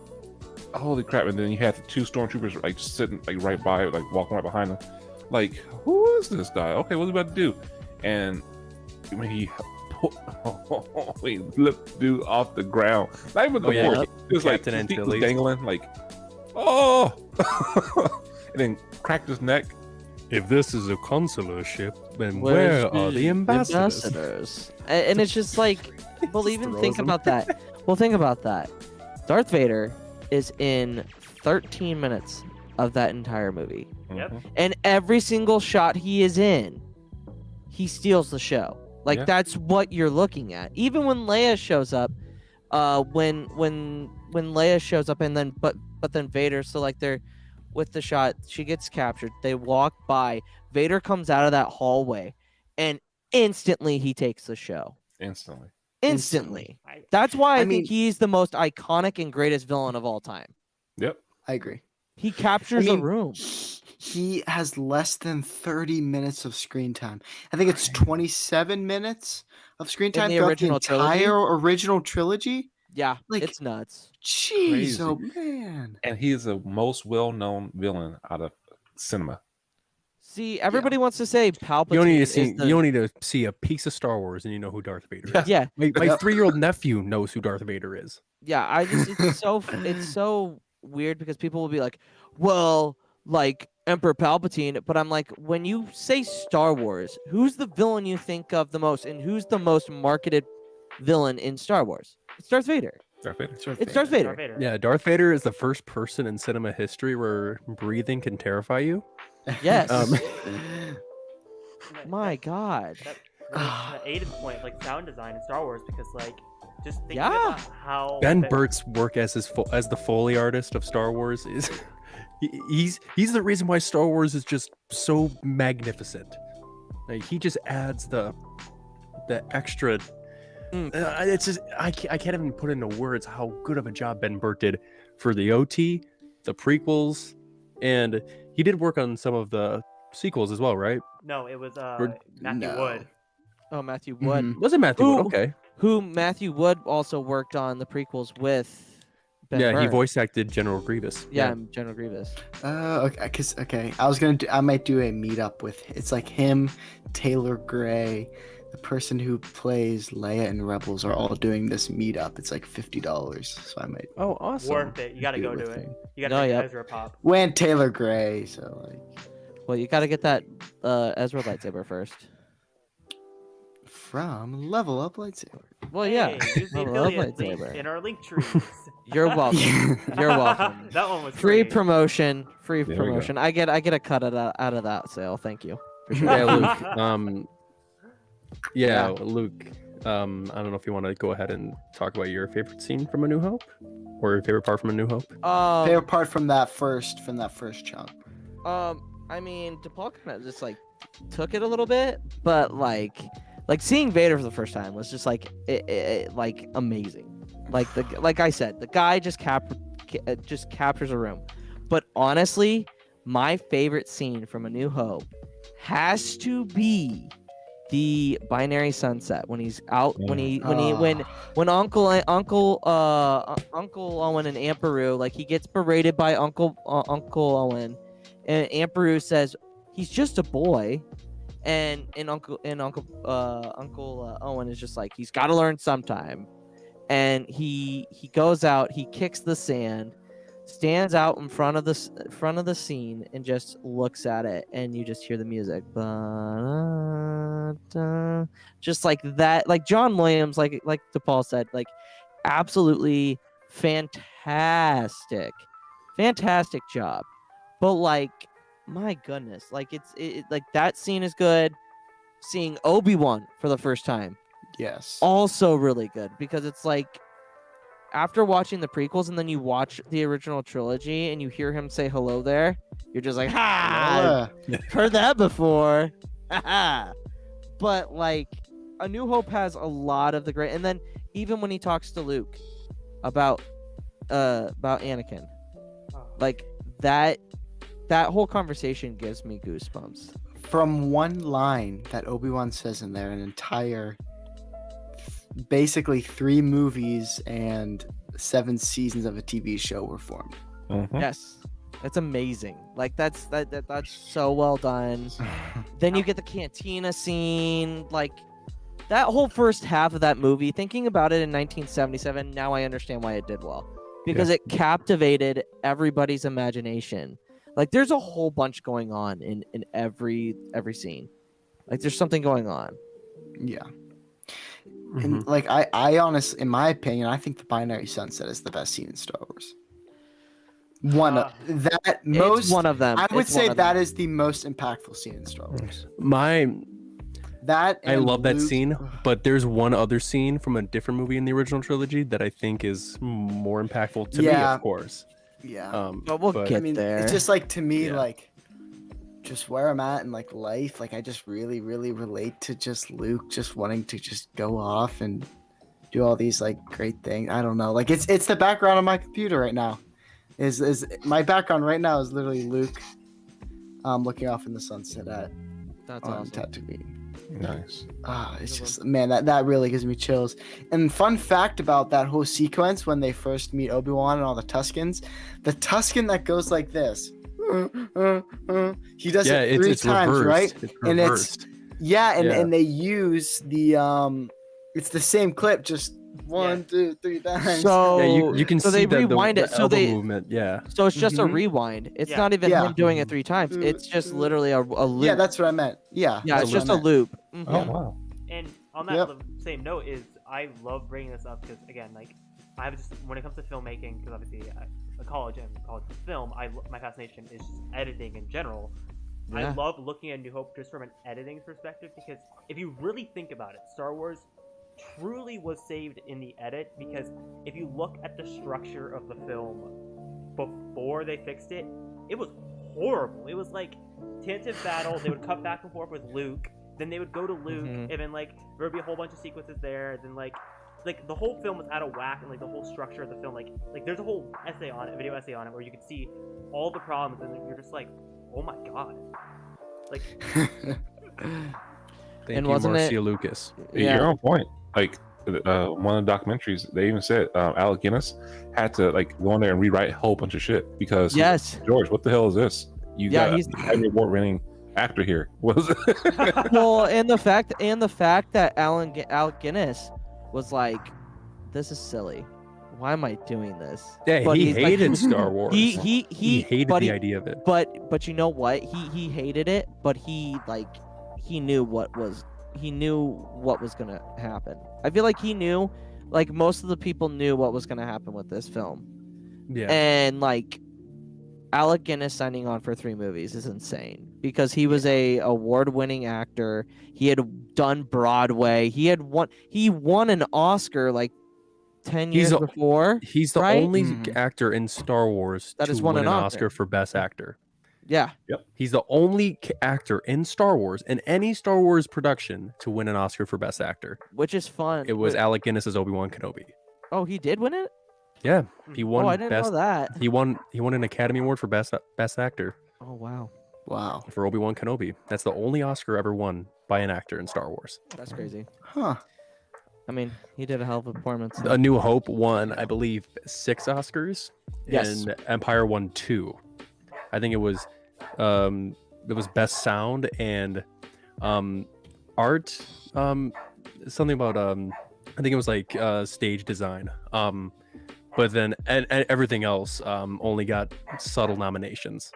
holy crap! And then you had the 2 stormtroopers like just sitting like right by, like walking right behind him. Like, who is this guy? Okay, what's he about to do? And when he flipped dude off the ground, not even the yeah. fork, just like Captain his feet was Antilles. dangling, like, oh, and then cracked his neck. If this is a consular ship, then where are the ambassadors? And it's just like, well, even throws think them. about that. Well, think about that. Darth Vader is in 13 minutes of that entire movie. Yep. Mhm. And every single shot he is in, he steals the show. Like Yeah. that's what you're looking at. Even when Leia shows up, when Leia shows up and then but then Vader, so like they're with the shot, she gets captured. They walk by, Vader comes out of that hallway, and instantly he takes the show. Instantly. Instantly. I- That's why I, I think mean- he's the most iconic and greatest villain of all time. Yep. I agree. He captures I a mean, room. He has less than 30 minutes of screen time. I think it's 27 minutes of screen time the throughout the original trilogy? entire original trilogy. Yeah, like- it's nuts. Jeez, Crazy. oh man. And he is the most well-known villain out of cinema. See, everybody wants to say Palpatine. You don't need to is see. the- You don't need to see a piece of Star Wars, and you know who Darth Vader is. Yeah, My Yep. 3-year-old nephew knows who Darth Vader is. yeah. I just it's so weird because people will be like, well, like Emperor Palpatine, but I'm like, when you say Star Wars, who's the villain you think of the most, and who's the most marketed villain in Star Wars? It's Darth Vader. Darth Vader. It's Darth Vader. Darth Vader. Yeah, Darth Vader is the first person in cinema history where breathing can terrify you. Yes. And My God. That really kind of aided the point, like sound design in Star Wars, because like just thinking Yeah. about how Ben Burtt's work as as the Foley artist of Star Wars is he's the reason why Star Wars is just so magnificent. Like he just adds the extra. It's just I can't even put into words how good of a job Ben Burtt did for the OT, the prequels, and he did work on some of the sequels as well, right? No, it was Or- Matthew No. Wood. Oh, Matthew Wood. Mhm. Was it Matthew Who- Wood? Okay. Who Matthew Wood also worked on the prequels with Ben Yeah, he Burtt. voice acted General Grievous. Yeah, General Grievous. Okay. I might do a meetup with. It's like him, Taylor Gray, the person who plays Leia in Rebels are all doing this meetup. It's like $50, so I might. Oh, awesome. Worth it. You gotta do go it to with it. him. You gotta Oh, make yep. Ezra pop. When Taylor Gray, so like Well, you got to get that Ezra lightsaber first. from Level Up Lightsaber. Well, yeah. Hey, use the I love affiliate link lightsaber. in our link trees. You're welcome. You're welcome. That one was Free free. promotion. Free There we go. promotion. I get a cut out of that sale. Thank you. For sure. Yeah, Luke. Yeah, Luke. I don't know if you want to go ahead and talk about your favorite scene from A New Hope, or your favorite part from A New Hope. Favorite part from that first chunk. I mean, DePaul kind of just like took it a little bit, but like seeing Vader for the first time was just like like amazing. Like I said, the guy just captures a room. But honestly, my favorite scene from A New Hope has to be the binary sunset when he's out when Uncle Owen and Aunt Beru, like he gets berated by Uncle Owen, and Aunt Beru says he's just a boy, and Uncle Owen is just like he's got to learn sometime, and he goes out, he kicks the sand, stands out in front of the scene and just looks at it, and you just hear the music, just like that, like John Williams, like DePaul said, like absolutely fantastic job. But like, my goodness, like it like that scene is good. Seeing Obi-Wan for the first time, Yes. also really good, because it's like after watching the prequels and then you watch the original trilogy and you hear him say hello there, you're just like, ha, heard that before. But like A New Hope has a lot of the great, and then even when he talks to Luke about Anakin, like that whole conversation gives me goosebumps. From one line that Obi-Wan says in there, an entire basically 3 movies and 7 seasons of a TV show were formed. Yes, it's amazing. Like that's so well done. Then you get the cantina scene, like that whole first half of that movie. Thinking about it in 1977, now I understand why it did well, because it captivated everybody's imagination. Like there's a whole bunch going on in every scene. Like there's something going on. Yeah. Mm-hmm. And like I honestly, in my opinion, I think the binary sunset is the best scene in Star Wars. It's one of them. I would It's one say of that them. is the most impactful scene in Star Wars. I and love that Luke- scene, but there's one other scene from a different movie in the original trilogy that I think is more impactful to me, Yeah. of course. Yeah. But we'll get I mean, there. it's just like, to me, Yeah. like just where I'm at in like life, like I just really relate to just Luke just wanting to just go off and do all these like great things. I don't know, like it's the background on my computer right now. Is my background right now is literally Luke looking off in the sunset That's on awesome. Tatooine. Nice. It's just, man, that really gives me chills. And fun fact about that whole sequence when they first meet Obi-Wan and all the Tuskens, the Tusken that goes like this, he does it 3 it's times, reversed. right? It's And reversed. and they use the it's the same clip, just 1, 2, 3 times. So Yeah, you can so see they rewind the it. So elbow they movement. Yeah. so it's just a Mhm. rewind. It's Yeah. not even Yeah. him doing it 3 times. It's just literally a loop. Yeah, that's what I meant. Yeah, Yeah, that's it's what just I a meant. loop. Mhm. Oh wow. And on that Yep. same note is I love bringing this up because again, like I have just when it comes to filmmaking, because obviously I college and college for film, my fascination is just editing in general. I Yeah. love looking at New Hope just from an editing perspective because if you really think about it, Star Wars truly was saved in the edit because if you look at the structure of the film before they fixed it, it was horrible. It was like tentative battle. They would cut back and forth with Luke. Then they would go to Luke, Mhm. and then like there would be a whole bunch of sequences there. Then like the whole film was out of whack, and like the whole structure of the film, like there's a whole essay on it, video essay on it, where you could see all the problems, and you're just like, oh my god, like Thank And you, wasn't it- Marcia Lucas. Yeah. You're on point. Like one of the documentaries, they even said Alec Guinness had to like go in there and rewrite a whole bunch of shit because Yes. George, what the hell is this? You Yeah, got he's- an Academy Award-winning actor here. What is it? Well, and the fact that Alec Guinness was like, this is silly. Why am I doing this? Yeah, But he he's like- hated Star Wars. He hated but the he- idea of it. But you know what? He hated it, but he knew what was gonna happen. I feel like he knew, like most of the people knew what was gonna happen with this film. Yeah. And like Alec Guinness signing on for 3 movies is insane because he was a award-winning actor. He had done Broadway. He won an Oscar like 10 years before. He's the right? only Mhm. actor in Star Wars That to has won win an an Oscar. Oscar for Best Actor. Yeah. He's the only actor in Star Wars, in any Star Wars production, to win an Oscar for Best Actor. Which is fun. It was Wait, Alec Guinness as Obi-Wan Kenobi. oh, he did win it? Yeah, he won Oh, I didn't Best. know that. He won an Academy Award for Best Actor Oh, wow. Wow. for Obi-Wan Kenobi. That's the only Oscar ever won by an actor in Star Wars. That's crazy. Huh. I mean, he did a hell of a performance. A New Hope won, I believe, 6 Oscars, Yes. and Empire won 2. I think it was Best Sound and art. Something about I think it was like stage design. But then and everything else only got subtle nominations.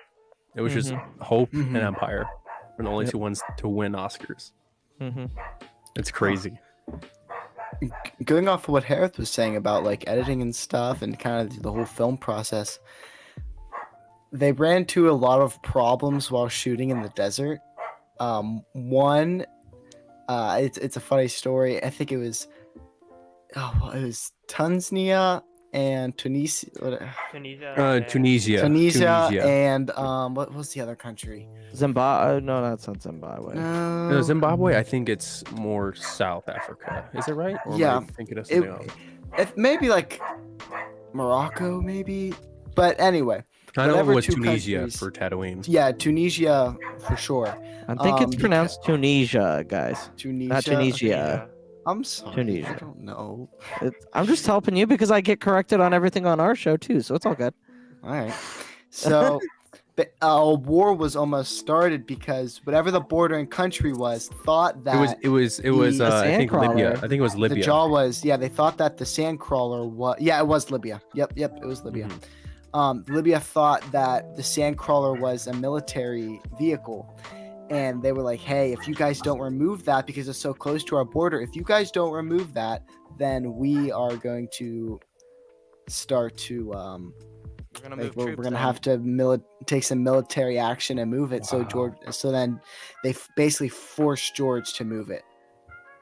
It was just Hope and Empire were the only Yep. 2 ones to win Oscars. Mm-hmm. It's crazy. Going off of what Hereth was saying about like editing and stuff and kind of the whole film process, they ran into a lot of problems while shooting in the desert. One, it's a funny story. I think it was Tanzania and Tunisia. Tunisia. Tunisia. And what was the other country? Zimbabwe? No, that's not Zimbabwe. No, Zimbabwe, I think it's more South Africa. Is it right? Or am I Yeah. thinking of something else? Maybe like Morocco, maybe. But anyway, I know it whatever was 2 Tunisia countries- for Tatooine. yeah, Tunisia for sure. I think it's because- pronounced Tunisia, guys. Tunisia. Not Tunisia. I'm sorry. Tunisia. I don't know. I'm just helping you because I get corrected on everything on our show too, so it's all good. All right. So, a war was almost started because whatever the bordering country was thought that It was the I think Libya. Sandcrawler. I think it was the Libya. jaw was. Yeah, they thought that the Sandcrawler was. Yeah, it was Libya. Yep, it was Libya. Libya thought that the Sandcrawler was a military vehicle. And they were like, hey, if you guys don't remove that because it's so close to our border, if you guys don't remove that, then we are going to start to We're gonna like, we're gonna have to take some military action and move it. So then they basically forced George to move it.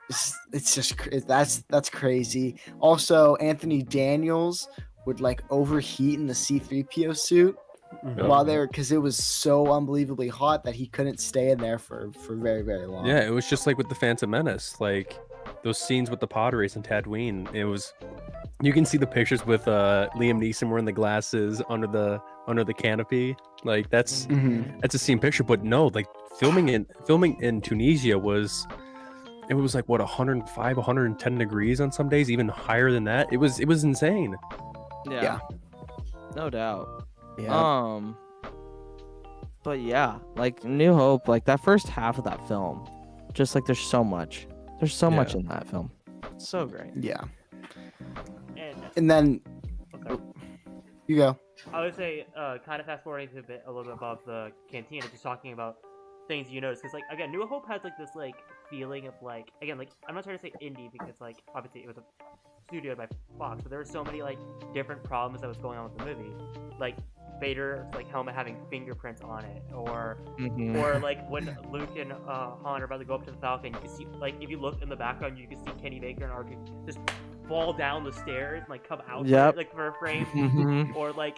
It's just that's crazy. Also, Anthony Daniels would like overheat in the C-3PO suit while they were, because it was so unbelievably hot that he couldn't stay in there for very, very long. Yeah, it was just like with the Phantom Menace, like those scenes with the pod race in Tatooine. It was, you can see the pictures with Liam Neeson wearing the glasses under the canopy. Like that's a scene picture. But no, like filming in Tunisia was like what 105, 110 degrees on some days, even higher than that. It was insane. Yeah. No doubt. Yeah. But yeah, like New Hope, like that first half of that film, just like there's so much. There's so much in that film. It's so great. Yeah. And then Okay. you go. I would say, kind of fast forwarding to a little bit above the cantina, just talking about things you notice, because like again, New Hope has like this like feeling of like, again, like I'm not trying to say indie because like obviously it was a studio by Fox, but there were so many like different problems that was going on with the movie, like Vader's like helmet having fingerprints on it, or like when Luke and Han are about to go up to the Falcon, you can see like if you look in the background, you can see Kenny Baker and R2 just fall down the stairs and like come out like for a frame, or like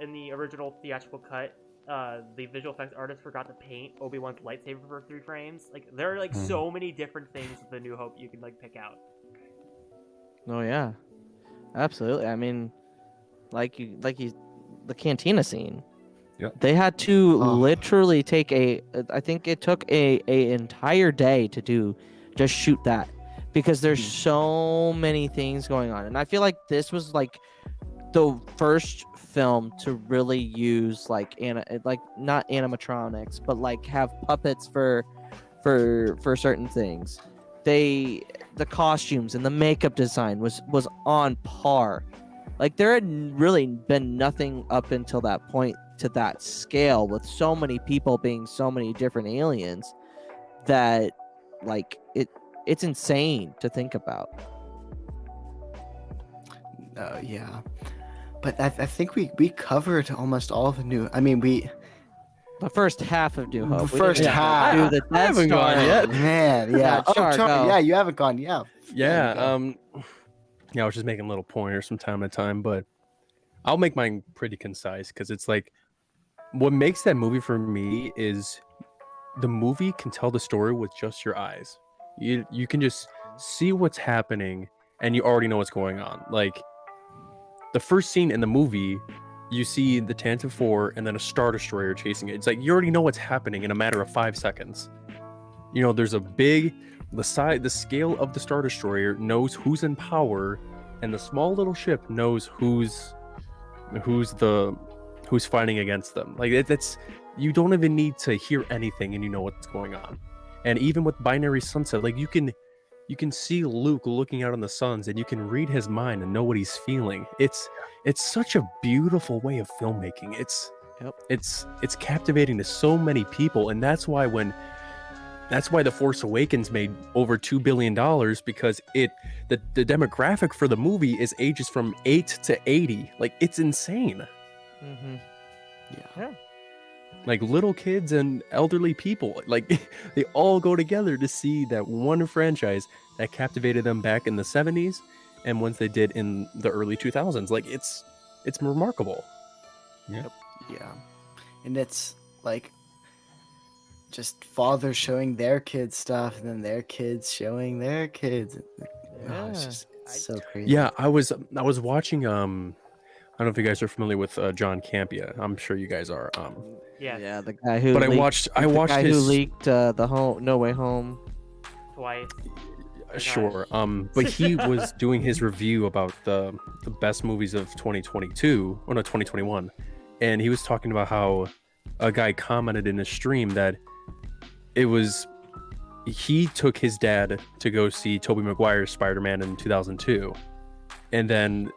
in the original theatrical cut, the visual effects artist forgot to paint Obi-Wan's lightsaber for 3 frames. Like there are like so many different things with the New Hope you can like pick out. Oh yeah, absolutely. I mean, the cantina scene. Yeah. They had to literally take I think it took a entire day to just shoot that, because there's so many things going on, and I feel like this was like the first film to really use like not animatronics, but like have puppets for certain things. The costumes and the makeup design was on par. Like there had really been nothing up until that point to that scale, with so many people being so many different aliens, that like it's insane to think about. Yeah, but I think we covered almost all the new. I mean, the first half of New Hope. The first half. Do the I haven't gone yet. Man, yeah. Yeah, you haven't gone. Yeah. Yeah, I was just making little pointers from time to time, but I'll make mine pretty concise, because it's like what makes that movie for me is the movie can tell the story with just your eyes. You can just see what's happening and you already know what's going on. Like the first scene in the movie, you see the Tantive 4 and then a Star Destroyer chasing it. It's like you already know what's happening in a matter of 5 seconds. You know, there's the scale of the Star Destroyer knows who's in power, and the small little ship knows who's fighting against them. Like that's, you don't even need to hear anything and you know what's going on. And even with Binary Sunset, like you can see Luke looking out on the suns and you can read his mind and know what he's feeling. It's such a beautiful way of filmmaking. It's captivating to so many people, and that's why The Force Awakens made over $2 billion, because the demographic for the movie is ages from 8 to 80. Like it's insane. Yeah. Like little kids and elderly people, like they all go together to see that one franchise that captivated them back in the 70s and once they did in the early 2000s. Like it's remarkable. Yeah. And it's like just fathers showing their kids stuff and then their kids showing their kids. It's so crazy. Yeah, I was watching I don't know if you guys are familiar with John Campia. I'm sure you guys are. Yeah, the guy who. But leaked, I watched his. Who leaked the No Way Home. twice. Sure. But he was doing his review about the best movies of 2022, or no, 2021, and he was talking about how a guy commented in his stream that he took his dad to go see Tobey Maguire's Spider-Man in 2002, and then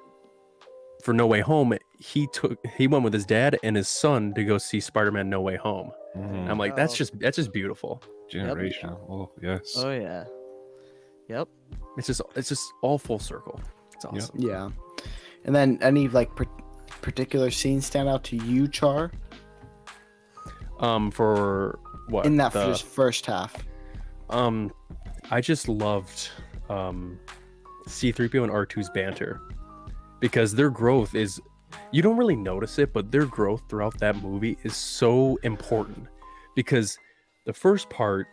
for No Way Home, he went with his dad and his son to go see Spider-Man No Way Home. I'm like, that's just beautiful. Generational. Oh yes. Oh yeah. Yep. It's just all full circle. It's awesome. Yeah. And then any like particular scenes stand out to you, Char? For what? In that first half. I just loved C-3PO and R2's banter, because their growth is, you don't really notice it, but their growth throughout that movie is so important, because the first part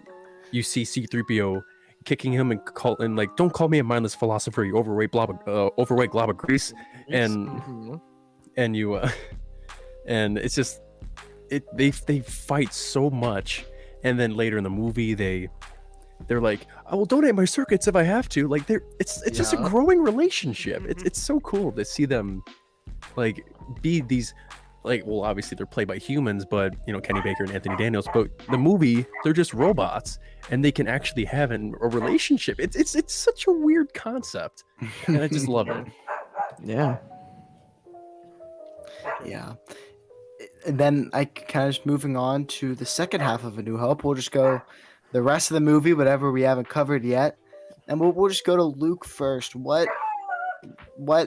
you see C-3PO kicking him and like, don't call me a mindless philosopher, you overweight glob of grease, and you and it's just they fight so much, and then later in the movie they're like, I will donate my circuits if I have to. Like it's just a growing relationship. It's so cool to see them like be these, like, well, obviously they're played by humans, but you know, Kenny Baker and Anthony Daniels, but the movie, they're just robots and they can actually have a relationship. It's such a weird concept, and I just love it. Yeah. Yeah. And then I kind of just moving on to the second half of A New Hope. We'll just go the rest of the movie, whatever we haven't covered yet, and we'll just go to Luke first. What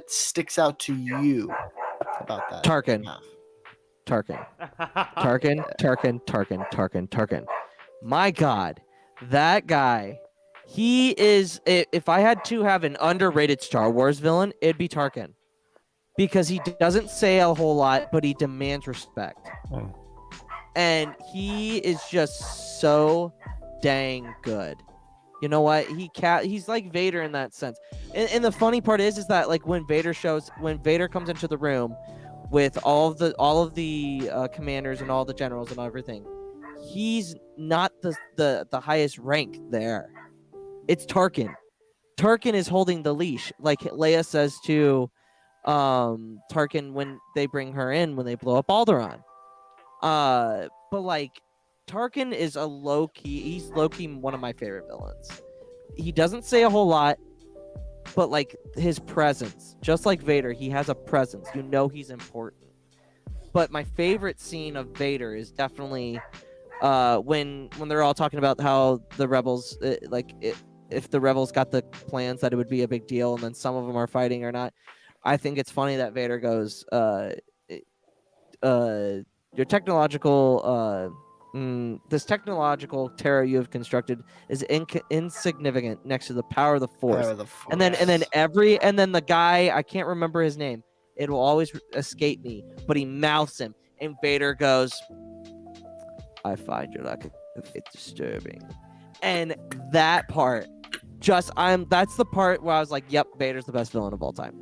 sticks out to you about that? Tarkin. half? Tarkin. My God, that guy. He is. If I had to have an underrated Star Wars villain, it'd be Tarkin, because he doesn't say a whole lot, but he demands respect, and he is just so dang good. You know what? He's like Vader in that sense. And the funny part is that like when Vader comes into the room with all of the commanders and all the generals and everything, he's not the highest rank there. It's Tarkin. Tarkin is holding the leash, like Leia says to Tarkin when they bring her in, when they blow up Alderaan. But like Tarkin is he's low-key one of my favorite villains. He doesn't say a whole lot, but like his presence, just like Vader, he has a presence. You know he's important. But my favorite scene of Vader is definitely when they're all talking about how the rebels if the rebels got the plans that it would be a big deal, and then some of them are fighting or not. I think it's funny that Vader goes, your technological this technological terror you have constructed is insignificant next to the power of the Force. And then the guy, I can't remember his name. It will always escape me, but he mouths him, and Vader goes, "I find your lack of faith disturbing." And that part, that's the part where I was like, "Yep, Vader's the best villain of all time,"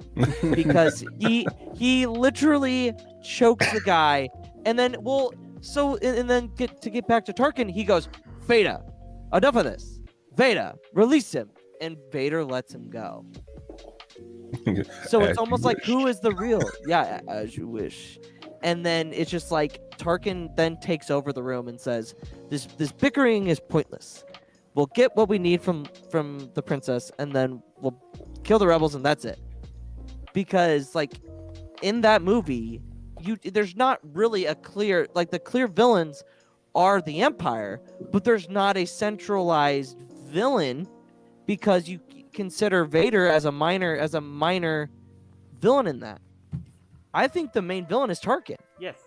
because he literally chokes the guy, and then get back to Tarkin, he goes, "Vader, enough of this. Vader, release him," and Vader lets him go. So it's almost like, who is the real? Yeah, as you wish. And then it's just like Tarkin then takes over the room and says, "This bickering is pointless. We'll get what we need from the princess, and then we'll kill the rebels, and that's it." Because like in that movie, there's not really a clear, like, the clear villains are the Empire, but there's not a centralized villain, because you consider Vader as a minor villain in that. I think the main villain is Tarkin. Yes.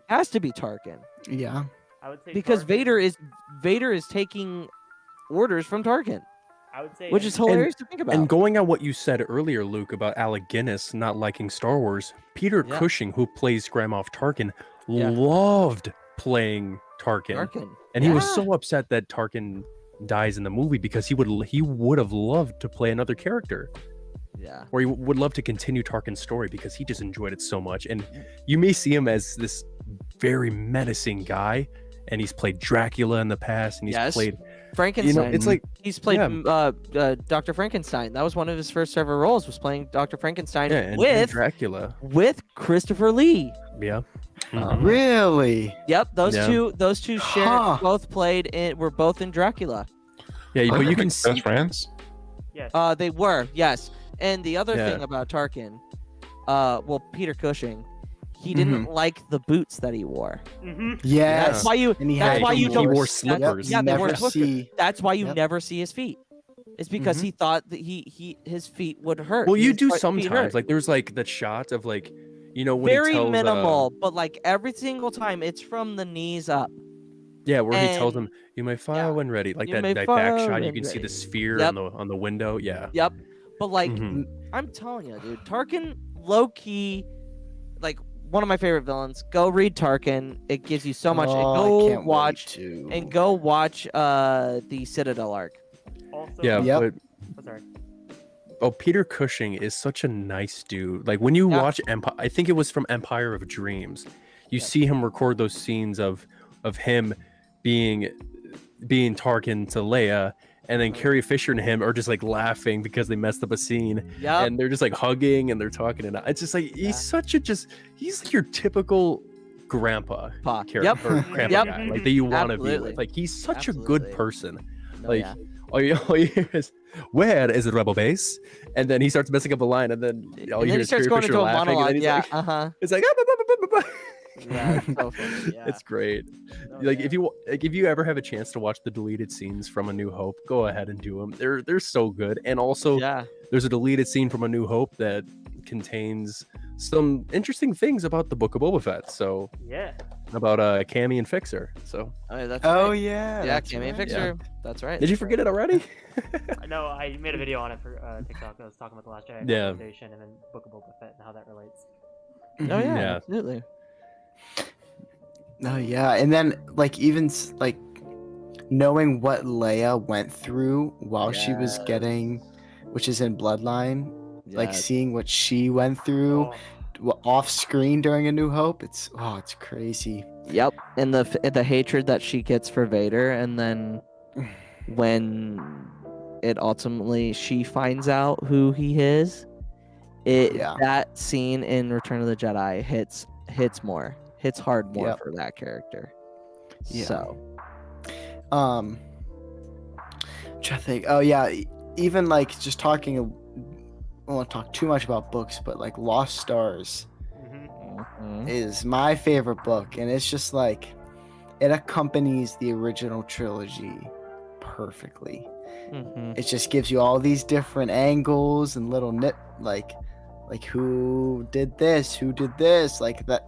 Has to be Tarkin. Yeah. I would say because Tarkin. Vader is taking orders from Tarkin. I would say, which is hilarious to think about. And going on what you said earlier, Luke, about Alec Guinness not liking Star Wars, Peter Cushing, who plays Grand Moff Tarkin, loved playing Tarkin. And he was so upset that Tarkin dies in the movie, because he would have loved to play another character. Yeah. Or he would love to continue Tarkin's story, because he just enjoyed it so much. And you may see him as this very menacing guy, and he's played Dracula in the past, and he's played Frankenstein. You know, it's like he's played Dr. Frankenstein. That was one of his first ever roles, was playing Dr. Frankenstein and Dracula with Christopher Lee. Yeah. Really? Yep. Those two were both in Dracula. Yeah, but you can see best friends. Yes. They were, yes. And the other thing about Tarkin, Peter Cushing, he didn't like the boots that he wore. Mm-hmm. Yes. That's why you he wore slippers. That's why you never see his feet. It's because he thought that his feet would hurt. Well, you do sometimes. Like there's like that shot of like, when very he tells, minimal, but like every single time it's from the knees up. Yeah, where he tells him, "You may fire when ready." Like that back shot, you can see the sphere on the window. Yeah. Yep. But like, I'm telling you, dude, Tarkin, low key, like one of my favorite villains. Go read Tarkin. It gives you so much. Go watch the Citadel arc. Also, sorry. Oh, Peter Cushing is such a nice dude. Like when you watch Empire, I think it was from Empire of Dreams. You see him record those scenes of him being Tarkin to Leia, and then Carrie Fisher and him are just like laughing because they messed up a scene, and they're just like hugging and they're talking, and it's just like he's like your typical grandpa character, or grandpa guy, like that you want to be with. Like he's such a good person. all you hear is, "Where is the rebel base?" And then he starts messing up a line, and then all And you then hear he is starts Carrie going Fisher into a laughing, and monologue. then he's Yeah, like, it's like, "Ah, bah, bah, bah, bah, bah." Yeah, it's so funny. Yeah. It's great. Oh, Like yeah. if you ever have a chance to watch the deleted scenes from A New Hope, go ahead and do them. They're so good. And also, Yeah. there's a deleted scene from A New Hope that contains some interesting things about the Book of Boba Fett. So Yeah. about Cammy and Fixer. So Oh, yeah, that's Oh right. yeah. Yeah, that's Cammy and right. Fixer. That's right. did you forget it already? No, I made a video on it for TikTok. I was talking about the Last Jedi Yeah. Foundation and then Book of Boba Fett and how that relates. Oh yeah, Yeah. absolutely. Oh yeah, and then like even like knowing what Leia went through while she was getting, which is in Bloodline, like Yeah. seeing what she went through Oh, off screen during A New Hope, it's crazy. Yep. And the hatred that she gets for Vader, and then when it ultimately she finds out who he is, Yeah. that scene in Return of the Jedi hits hard more Yep. for that character. Yeah. So I'm trying to think. Oh yeah, even like just talking. I won't talk too much about books, but like Lost Stars mhm. is my favorite book, and it's just like it accompanies the original trilogy perfectly. Mhm. It just gives you all these different angles and little like who did this, like that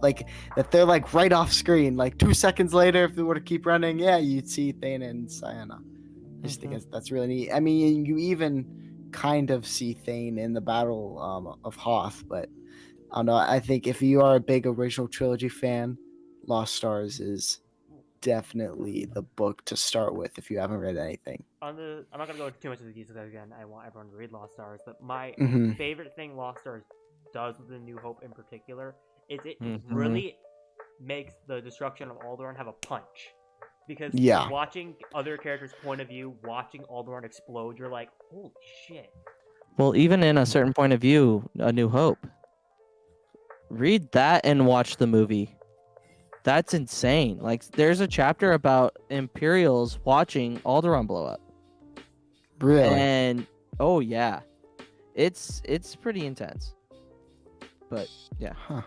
they're like right off screen. Like 2 seconds later, if we were to keep running, yeah, you'd see Thane and Sienna. I just think that's really neat. I mean, you even kind of see Thane in the Battle of Hoth, but I don't know. I think if you are a big original trilogy fan, Lost Stars is definitely the book to start with if you haven't read anything. I'm not gonna go into too much of the details again. I want everyone to read Lost Stars, but my Mhm. favorite thing Lost Stars does with the New Hope in particular is it Mhm. really makes the destruction of Alderaan have a punch. Because Yeah. watching other characters' point of view, watching Alderaan explode, you're like, holy shit. Well, even in a certain point of view, A New Hope. Read that and watch the movie. That's insane. Like, there's a chapter about Imperials watching Alderaan blow up. Really? And oh yeah, it's pretty intense. But yeah. Huh.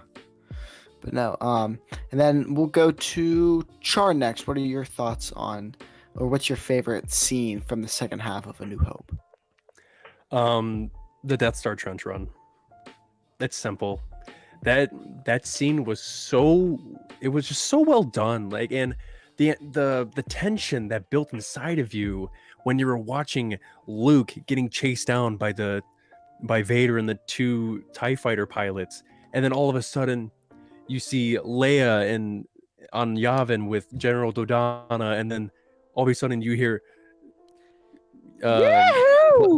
But no, and then we'll go to Char next. What are your thoughts on, or what's your favorite scene from the second half of A New Hope? The Death Star trench run. It's simple. That scene was it was just so well done. Like, and the tension that built inside of you when you were watching Luke getting chased down by Vader and the 2 TIE fighter pilots, and then all of a sudden you see Leia on Yavin with General Dodonna, and then all of a sudden you hear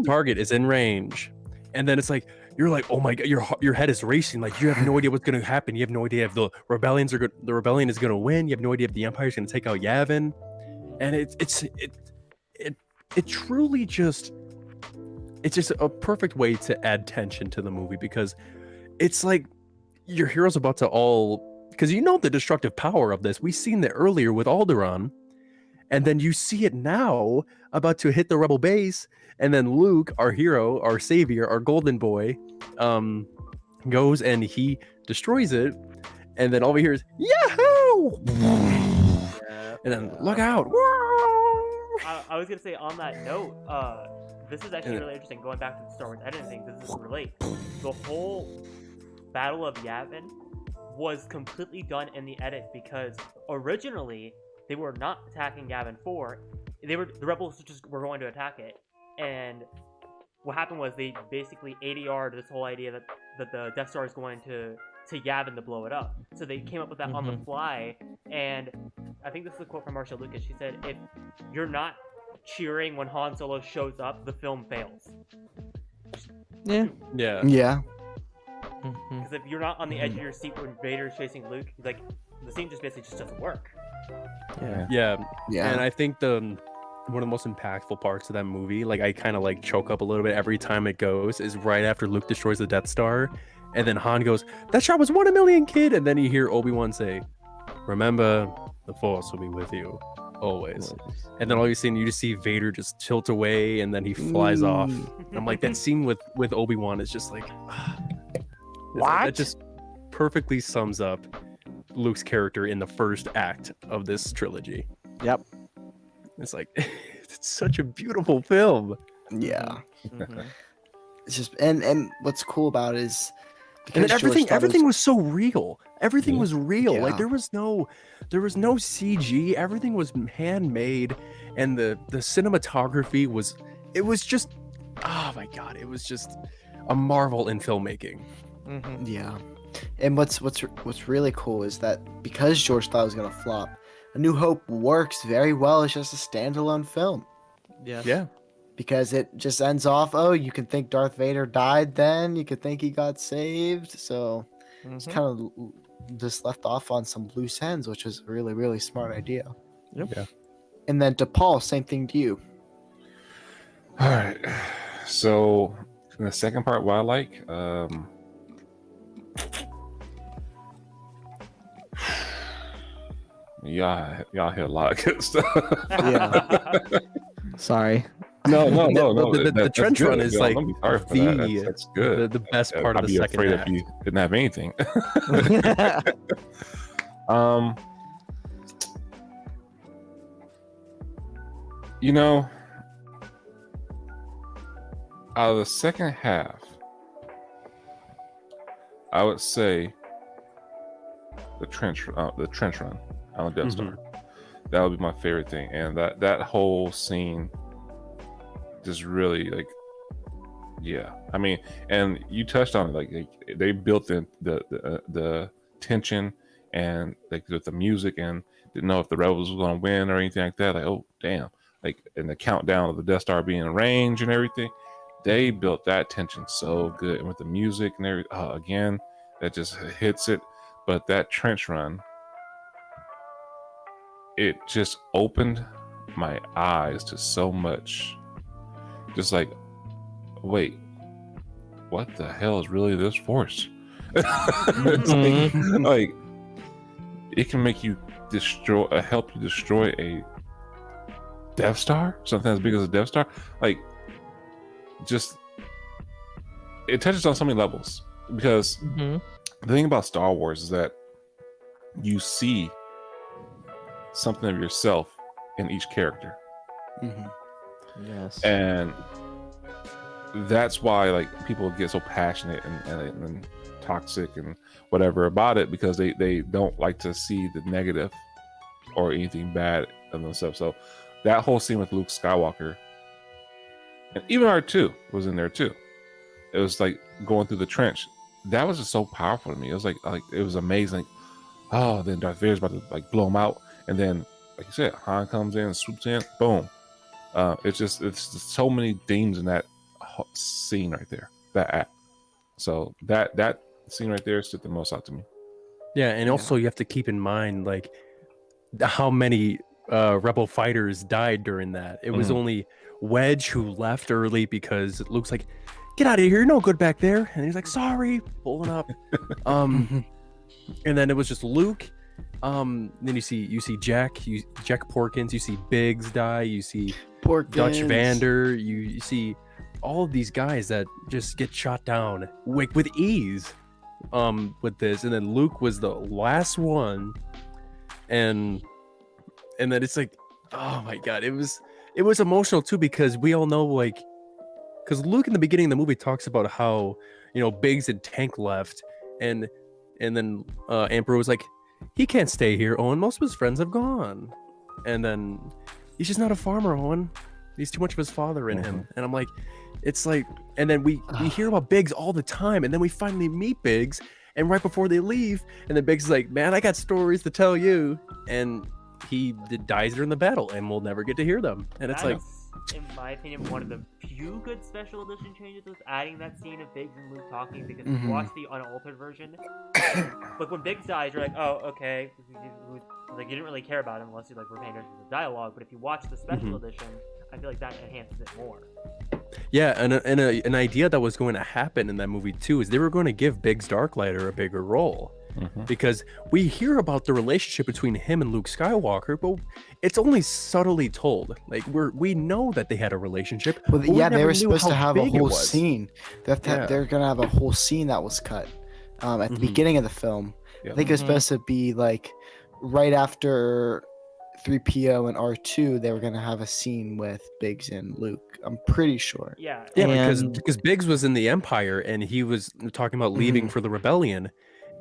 target is in range, and then it's like you're like, oh my god, your head is racing. Like, you have no idea what's going to happen. You have no idea if the rebellion is going to win. You have no idea if the Empire is going to take out Yavin, and it truly just, it's just a perfect way to add tension to the movie, because it's like your hero's about to because you know the destructive power of this. We've seen that earlier with Alderaan, and then you see it now about to hit the rebel base, and then Luke, our hero, our savior, our golden boy, goes and he destroys it, and then all we hear is Yahoo! And then look out! I was gonna say, on that note, this is actually really interesting. Going back to the Star Wars editing thing, does this relate? The whole Battle of Yavin was completely done in the edit, because originally they were not attacking Yavin 4. The rebels just were going to attack it, and what happened was they basically ADR'd this whole idea that the Death Star is going to Yavin to blow it up. So they came up with that on the fly, and I think this is a quote from Marcia Lucas. She said, "If you're not cheering when Han Solo shows up, the film fails." Yeah. Yeah. Because if you're not on the edge of your seat when Vader's chasing Luke, like, the scene just basically just doesn't work. Yeah. Yeah. And I think one of the most impactful parts of that movie, like, I kind of like choke up a little bit every time it goes, is right after Luke destroys the Death Star, and then Han goes, "That shot was 1 in a million, kid," and then you hear Obi-Wan say, "Remember, the Force will be with you always. And then all of a sudden you just see Vader just tilt away, and then he flies off. And I'm like, that scene with Obi-Wan is just like, that just perfectly sums up Luke's character in the first act of this trilogy. Yep. It's like, it's such a beautiful film. Yeah. Mm-hmm. It's just and what's cool about it is And then George everything was so real. Everything was real. Yeah. Like there was no CG. Everything was handmade, and the cinematography was just, oh my god, it was just a marvel in filmmaking. Mm-hmm. Yeah. And what's really cool is that because George thought it was gonna flop, A New Hope works very well as just a standalone film. Yeah. Because it just ends off, oh, you can think Darth Vader died then, you could think he got saved, so it's kind of just left off on some loose ends, which is a really, really smart idea. Yep. Yeah. And then to Paul, same thing to you. All right. So in the second part, what I like, y'all hit a lot of good stuff. Yeah. Sorry. No. The trench good. run is Yo, like let me sorry for that. That's good. the best part of I'd the be second afraid act. if you didn't have anything. You know, out of the second half, I would say the trench run on the Death Star. That would be my favorite thing, and that whole scene just really like, yeah. I mean, and you touched on it, like they built in the tension and like with the music, and didn't know if the rebels was going to win or anything like that. Like, oh damn. Like in the countdown of the Death Star being in range and everything, they built that tension so good, and with the music and everything, again, that just hits it. But that trench run, it just opened my eyes to so much. Just like, wait, what the hell is really this force? It's like it can make you help you destroy a Death Star, something as big as a Death Star. Like, just it touches on so many levels, because the thing about Star Wars is that you see something of yourself in each character. Yes. And that's why like people get so passionate and toxic and whatever about it, because they don't like to see the negative or anything bad of themselves. So that whole scene with Luke Skywalker, and even R2 was in there too. It was like going through the trench. That was just so powerful to me. It was like it was amazing. Oh, then Darth Vader's about to like blow him out, and then like you said, Han comes in, swoops in, boom. It's just so many themes in that scene right there, that act. So that scene right there stood the most out to me. Yeah, and also you have to keep in mind like how many rebel fighters died during that. It was only Wedge who left early because Luke's like, "Get out of here! You're no good back there," and he's like, "Sorry," pulling up. And then it was just Luke. Then you see Jack Porkins, you see Biggs die, you see Dutch Vander, you see all of these guys that just get shot down with ease with this, and then Luke was the last one, and then it's like, oh my god, it was emotional too, because we all know, like, because Luke in the beginning of the movie talks about how, you know, Biggs and Tank left, and then Emperor was like, he can't stay here, Owen, most of his friends have gone, and then he's just not a farmer, Owen, he's too much of his father in him. And I'm like, it's like, and then we hear about Biggs all the time, and then we finally meet Biggs, and right before they leave, and then Biggs is like, man, I got stories to tell you, and he dies during the battle, and we'll never get to hear them. And it's like, in my opinion, one of the few good special edition changes was adding that scene of Biggs and Luke talking, because if you watch the unaltered version, like when Biggs dies, you're like, oh, okay, like you didn't really care about him unless you like were paying attention to the dialogue. But if you watch the special edition, I feel like that enhances it more. yeah, and an idea that was going to happen in that movie too is they were going to give Biggs Darklighter a bigger role, because we hear about the relationship between him and Luke Skywalker, but it's only subtly told. Like we know that they had a relationship. Well, but we yeah, they never were knew supposed how to have a big it whole was. scene. They're gonna have a whole scene that was cut at the beginning of the film. Yeah. I think it was supposed to be like right after 3PO and R2. They were gonna have a scene with Biggs and Luke. I'm pretty sure. Yeah. Yeah, And- because Biggs was in the Empire and he was talking about leaving for the rebellion.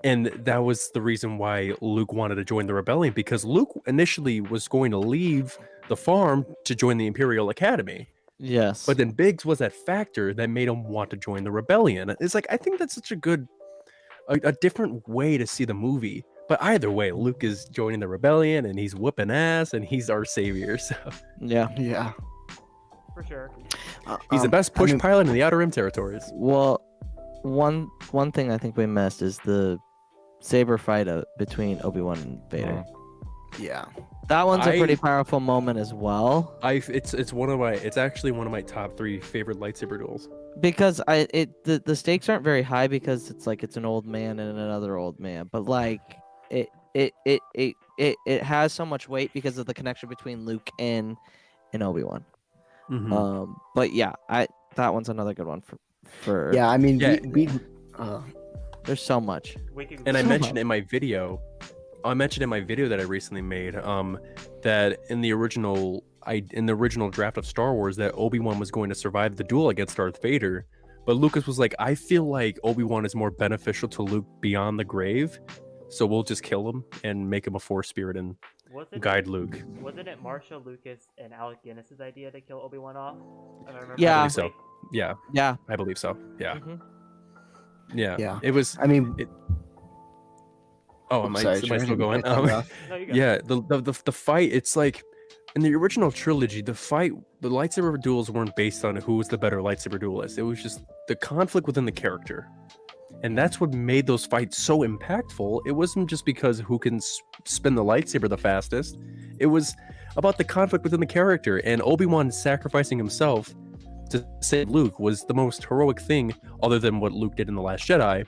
And that was the reason why Luke wanted to join the rebellion, because Luke initially was going to leave the farm to join the Imperial Academy. Yes. But then Biggs was that factor that made him want to join the rebellion. It's like, I think that's such a good, a different way to see the movie. But either way, Luke is joining the rebellion and he's whooping ass and he's our savior. So yeah. Yeah. For sure. he's the best push pilot in the Outer Rim territories. Well, one thing I think we missed is the saber fight between Obi-Wan and Vader. Yeah. That one's a I- pretty powerful moment as well, It's actually one of my top 3 favorite lightsaber duels. because the stakes aren't very high, because it's like it's an old man and another old man, but like it has so much weight because of the connection between Luke and Obi-Wan. Mhm. But yeah, that one's another good one for Yeah. I mean, Yeah. we There's so much. We could And I So mentioned much. in my video, that I recently made, that in the original draft of Star Wars, that Obi-Wan was going to survive the duel against Darth Vader, but Lucas was like, I feel like Obi-Wan is more beneficial to Luke beyond the grave, so we'll just kill him and make him a Force spirit and guide Luke. Wasn't it Marshall Lucas and Alec Guinness's idea to kill Obi-Wan off? If I remember Yeah. I correctly? believe so. Yeah, Yeah. I believe so. Yeah, Mhm. yeah. Yeah. It was. I mean, Oh, am I sorry, still Jordan, going? you cut me off. No, you got Yeah, the fight, it's like in the original trilogy, the lightsaber duels weren't based on who was the better lightsaber duelist. It was just the conflict within the character. And that's what made those fights so impactful. It wasn't just because who can spin the lightsaber the fastest. It was about the conflict within the character, and Obi-Wan sacrificing himself to save Luke was the most heroic thing, other than what Luke did in The Last Jedi.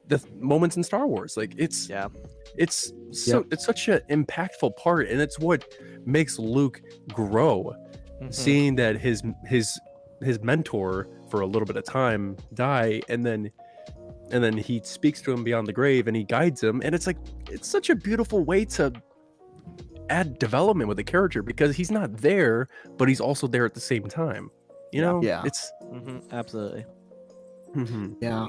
The moments in Star Wars, like it's such an impactful part, and it's what makes Luke grow. Mhm. Seeing that his mentor for a little bit of time die, and then he speaks to him beyond the grave and he guides him, and it's like, it's such a beautiful way to add development with the character, because he's not there but he's also there at the same time, you know. Yeah. It's Absolutely. Yeah. I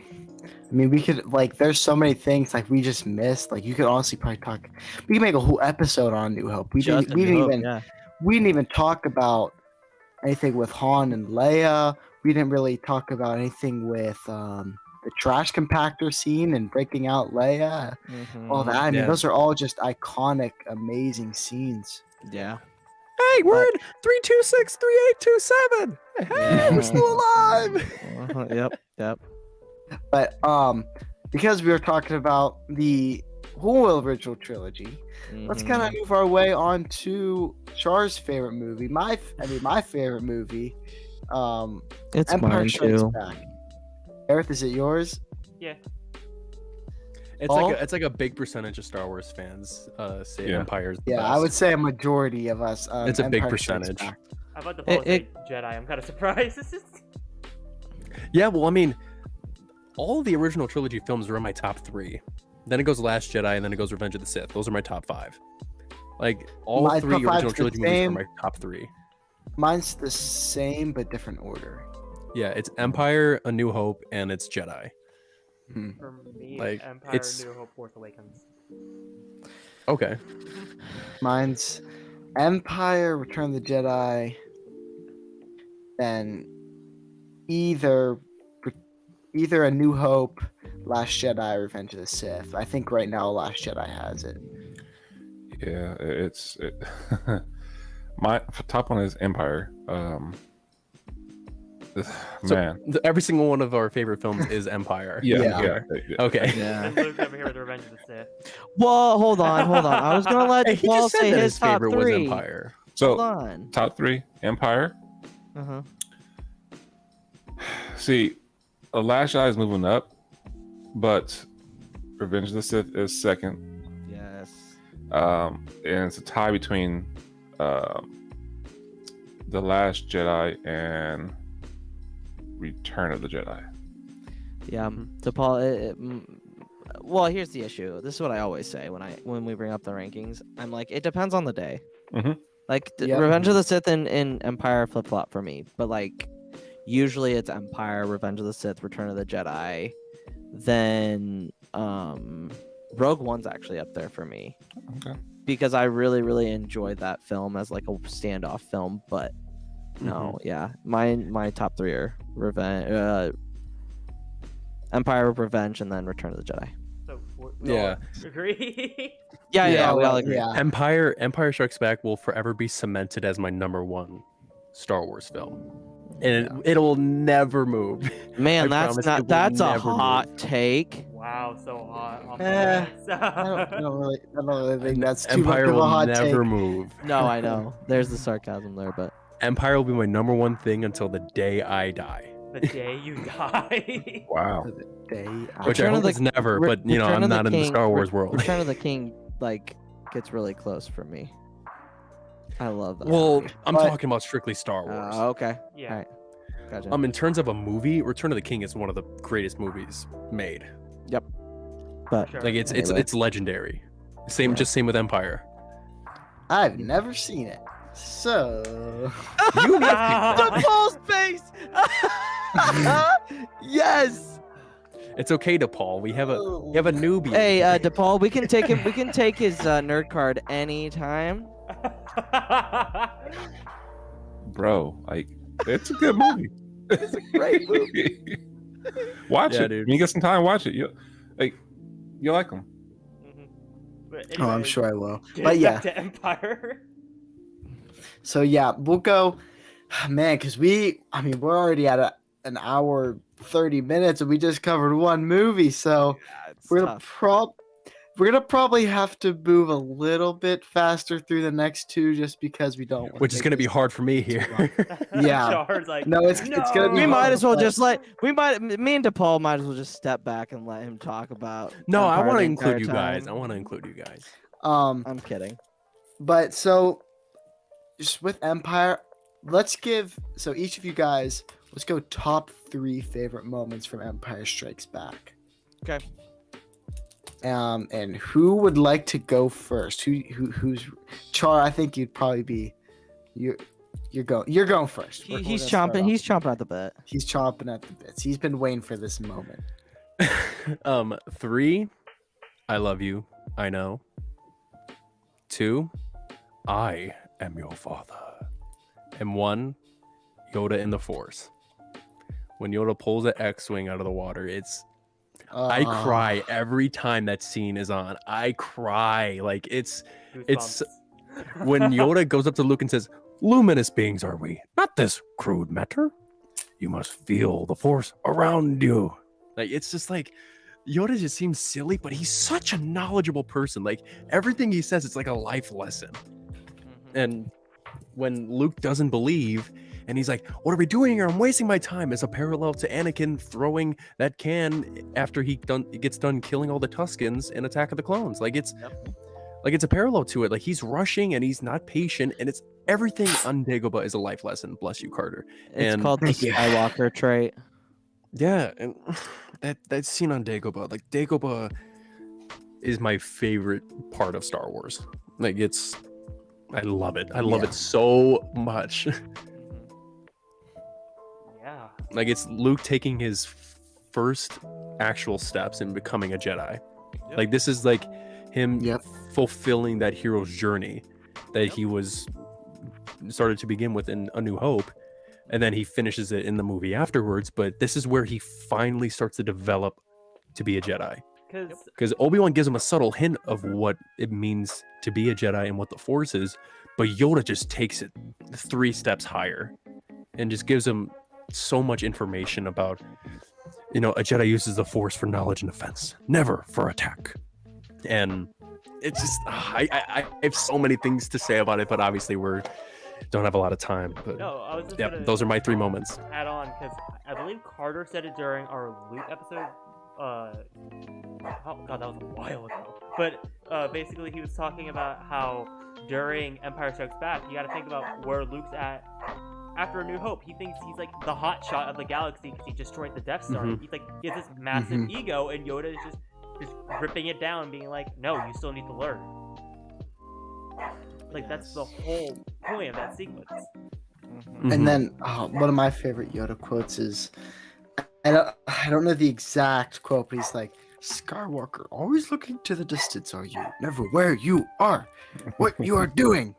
mean, we could, like, there's so many things, like, we just missed. Like, you could honestly probably talk. We could make a whole episode on New Hope. We Just didn't a New Hope, even yeah. we didn't even talk about anything with Han and Leia. We didn't really talk about anything with the trash compactor scene and breaking out Leia. All that. I mean, Yeah. those are all just iconic, amazing scenes. Yeah. Hey, we're in 3263827. Hey, we're still alive. Yep. But because we were talking about the whole original trilogy, let's Mhm. kind of move our way on to Char's favorite movie. My favorite movie, It's Empire mine Strikes too. Back. Hereth, is it yours? Yeah. It's like a big percentage of Star Wars fans say Yeah. Empire's the Yeah, best. I would say a majority of us. It's a big Empire Strikes percentage. Back. How about the Paul It- Jedi? I'm kind of surprised. Yeah, well, I mean, all of the original trilogy films are in my top 3. Then it goes Last Jedi, and then it goes Revenge of the Sith. Those are my top 5. Like, all My 3 top five's original the trilogy movies are same. my top 3. Mine's the same but different order. Yeah, it's Empire, A New Hope, and it's Jedi. For me, Like, Empire, it's- New Hope, Force Awakens. Okay. Mine's Empire, Return of the Jedi, then either A New Hope, Last Jedi, Revenge of the Sith. I think right now Last Jedi has it. Yeah, my top one is Empire. So Man, every single one of our favorite films is Empire. Yeah. Okay. Yeah. And Luke over here with Revenge of the Sith. Well, hold on. I was gonna let Hey, he Paul just said say that his his top favorite was 3. Empire. Hold So on. top 3, Empire. Uh-huh. See, Last Jedi is moving up, but Revenge of the Sith is second. Yes. And it's a tie between The Last Jedi and Return of the Jedi. Yeah. To Paul, well, here's the issue. This is what I always say when we bring up the rankings. I'm like, it depends on the day. Mhm. Like Yep. Revenge of the Sith and Empire flip flop for me, but like usually it's Empire, Revenge of the Sith, Return of the Jedi, then Rogue One's actually up there for me. Okay. Because I really enjoyed that film as like a standoff film, but no, yeah, my top three are Empire, Revenge, and then Return of the Jedi. So Yeah. agree. Yeah, we all agree. Yeah. Empire Strikes Back will forever be cemented as my number one Star Wars film, and it'll never move. Man, I that's promise not it will that's a never hot move. take. Wow, so hot. Off the Eh, list. I don't really think that's too much Empire of a will hot never take. move. No, I know. There's the sarcasm there, but Empire will be my number one thing until the day I die. The day you die. Wow. Day Which I Return of hope the- is never, Re- but you know, Return I'm of the not in the King- Star Wars world. Return of the King like gets really close for me. I love that. Well, I'm But- talking about strictly Star Wars. Okay. Yeah. All right. Gotcha. In terms of a movie, Return of the King is one of the greatest movies made. But Sure. Like it's Anyway. it's legendary. Same with Empire. I've never seen it, so You the Paul's face. Yes. It's okay, DePaul. We have a newbie. Hey, DePaul, we can take him. We can take his nerd card anytime. Bro, like, it's a good movie. It's a great movie. Watch Yeah, it. dude. When you get some time, watch it. You like them. Mhm. But oh, I'm anyways, sure I will. get But yeah, back to Empire. so yeah, we'll go, man, because we're already at an hour 30 minutes and we just covered one movie, so It's we're gonna tough. we're gonna probably have to move a little bit faster through the next two just because we don't. Which is going to be hard for me here. Yeah. Char's like, No, it's gonna be We hard. might as well but- just me and DePaul might as well just step back and let him talk about. No, I Empire want to the include entire you guys. time. I want to include you guys. I'm kidding. But so, just with Empire, let's give each of you guys. Let's go top 3 favorite moments from Empire Strikes Back. Okay. And who would like to go first? Who's Char? I think you'd probably be you're going first. We're He's gonna start chomping. off. He's chomping at the bit. He's chomping at the bits. He's been waiting for this moment. 3, I love you. I know. 2, I am your father. And 1, Yoda in the Force. When Yoda pulls the X-wing out of the water, I cry every time that scene is on. I cry. Like it's Goosebumps. when Yoda goes up to Luke and says, "Luminous beings are we, not this crude matter. You must feel the Force around you." Like it's just like Yoda just seems silly, but he's such a knowledgeable person. Like everything he says, it's like a life lesson. And when Luke doesn't believe, and he's like, "What are we doing here? I'm wasting my time." It's a parallel to Anakin throwing that can after he gets done killing all the Tuskens in Attack of the Clones. Like it's a parallel to it. Like he's rushing and he's not patient, and it's everything on Dagobah is a life lesson. Bless you, Carter. It's And- called the Skywalker trait. Yeah, and that scene on Dagobah, like Dagobah is my favorite part of Star Wars. Like I love it. I love Yeah. it so much. Yeah. Like it's Luke taking his first actual steps in becoming a Jedi. Yep. Like this is like him Yep. fulfilling that hero's journey that he was started to begin with in A New Hope, and then he finishes it in the movie afterwards. But this is where he finally starts to develop to be a Jedi, because Obi-Wan gives him a subtle hint of what it means to be a Jedi and what the Force is, but Yoda just takes it 3 steps higher and just gives him so much information about, a Jedi uses the Force for knowledge and defense, never for attack. And it's just I have so many things to say about it, but obviously don't have a lot of time. But No, I was just yeah, gonna those are my 3 moments. add on because I believe Carter said it during our Luke episode. oh god, that was a while ago. But basically, he was talking about how during Empire Strikes Back, you got to think about where Luke's at after A New Hope. He thinks he's like the hot shot of the galaxy because he destroyed the Death Star. Mhm. He's like, he has this massive ego, and Yoda is just ripping it down, being like, no, you still need to learn. Like, that's the whole point of that sequence. And then one of my favorite Yoda quotes is, I don't know the exact quote, but he's like, Skywalker, always looking to the distance, are you? Never where you are, what you are doing.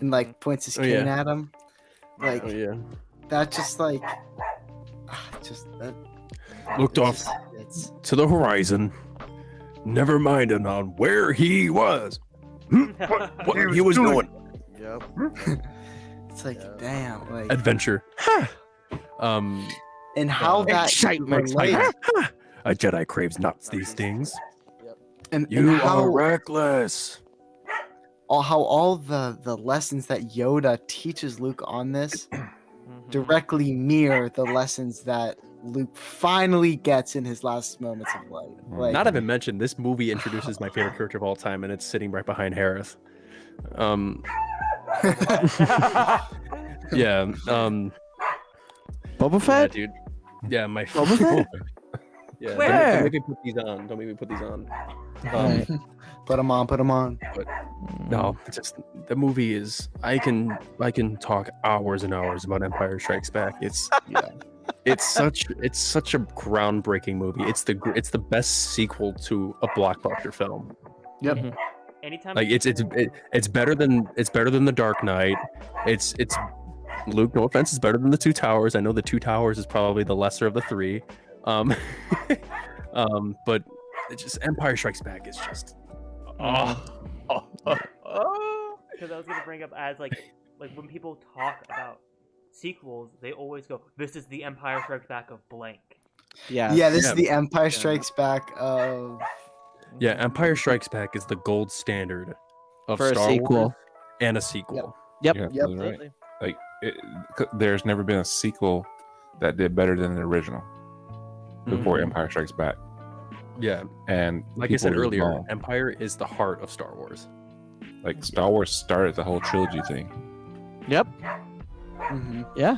And like points his cane at him. Like, that just like, that. Looked off to the horizon. Never minding on where he was. What he was doing. Yep. It's like, damn, like Adventure. and how that excitement. relates. A Jedi craves not these things. And How how reckless. how all the lessons that Yoda teaches Luke on this directly mirror the lessons that Luke finally gets in his last moments of life. Like, Not even mentioned, this movie introduces my favorite character of all time, and it's sitting right behind Hereth. Yeah. Boba Fett? Yeah, dude. Yeah, my Boba Fett? Yeah, Where? Don't make me put these on. Don't make me put these on. put him on. No, it's just the movie is. I can talk hours and hours about Empire Strikes Back. It's such a groundbreaking movie. It's the best sequel to a blockbuster film. Yep. Anytime, Like it's better than The Dark Knight. It's Luke. No offense, it's better than The Two Towers. I know The Two Towers is probably the lesser of the three. But it's just Empire Strikes Back is just. because I was gonna bring up as like when people talk about sequels, they always go, "This is the Empire Strikes Back of blank." Yeah. Yeah, this is the Empire Strikes Back of. Yeah, Empire Strikes Back is the gold standard of For a Star sequel. Wars and a sequel. Yep. Yeah, Yep. right. Like, there's never been a sequel that did better than the original before Empire Strikes Back. Yeah, And like I said people were earlier, wrong. Empire is the heart of Star Wars. Like, Star Wars started the whole trilogy thing. Yep. Yeah.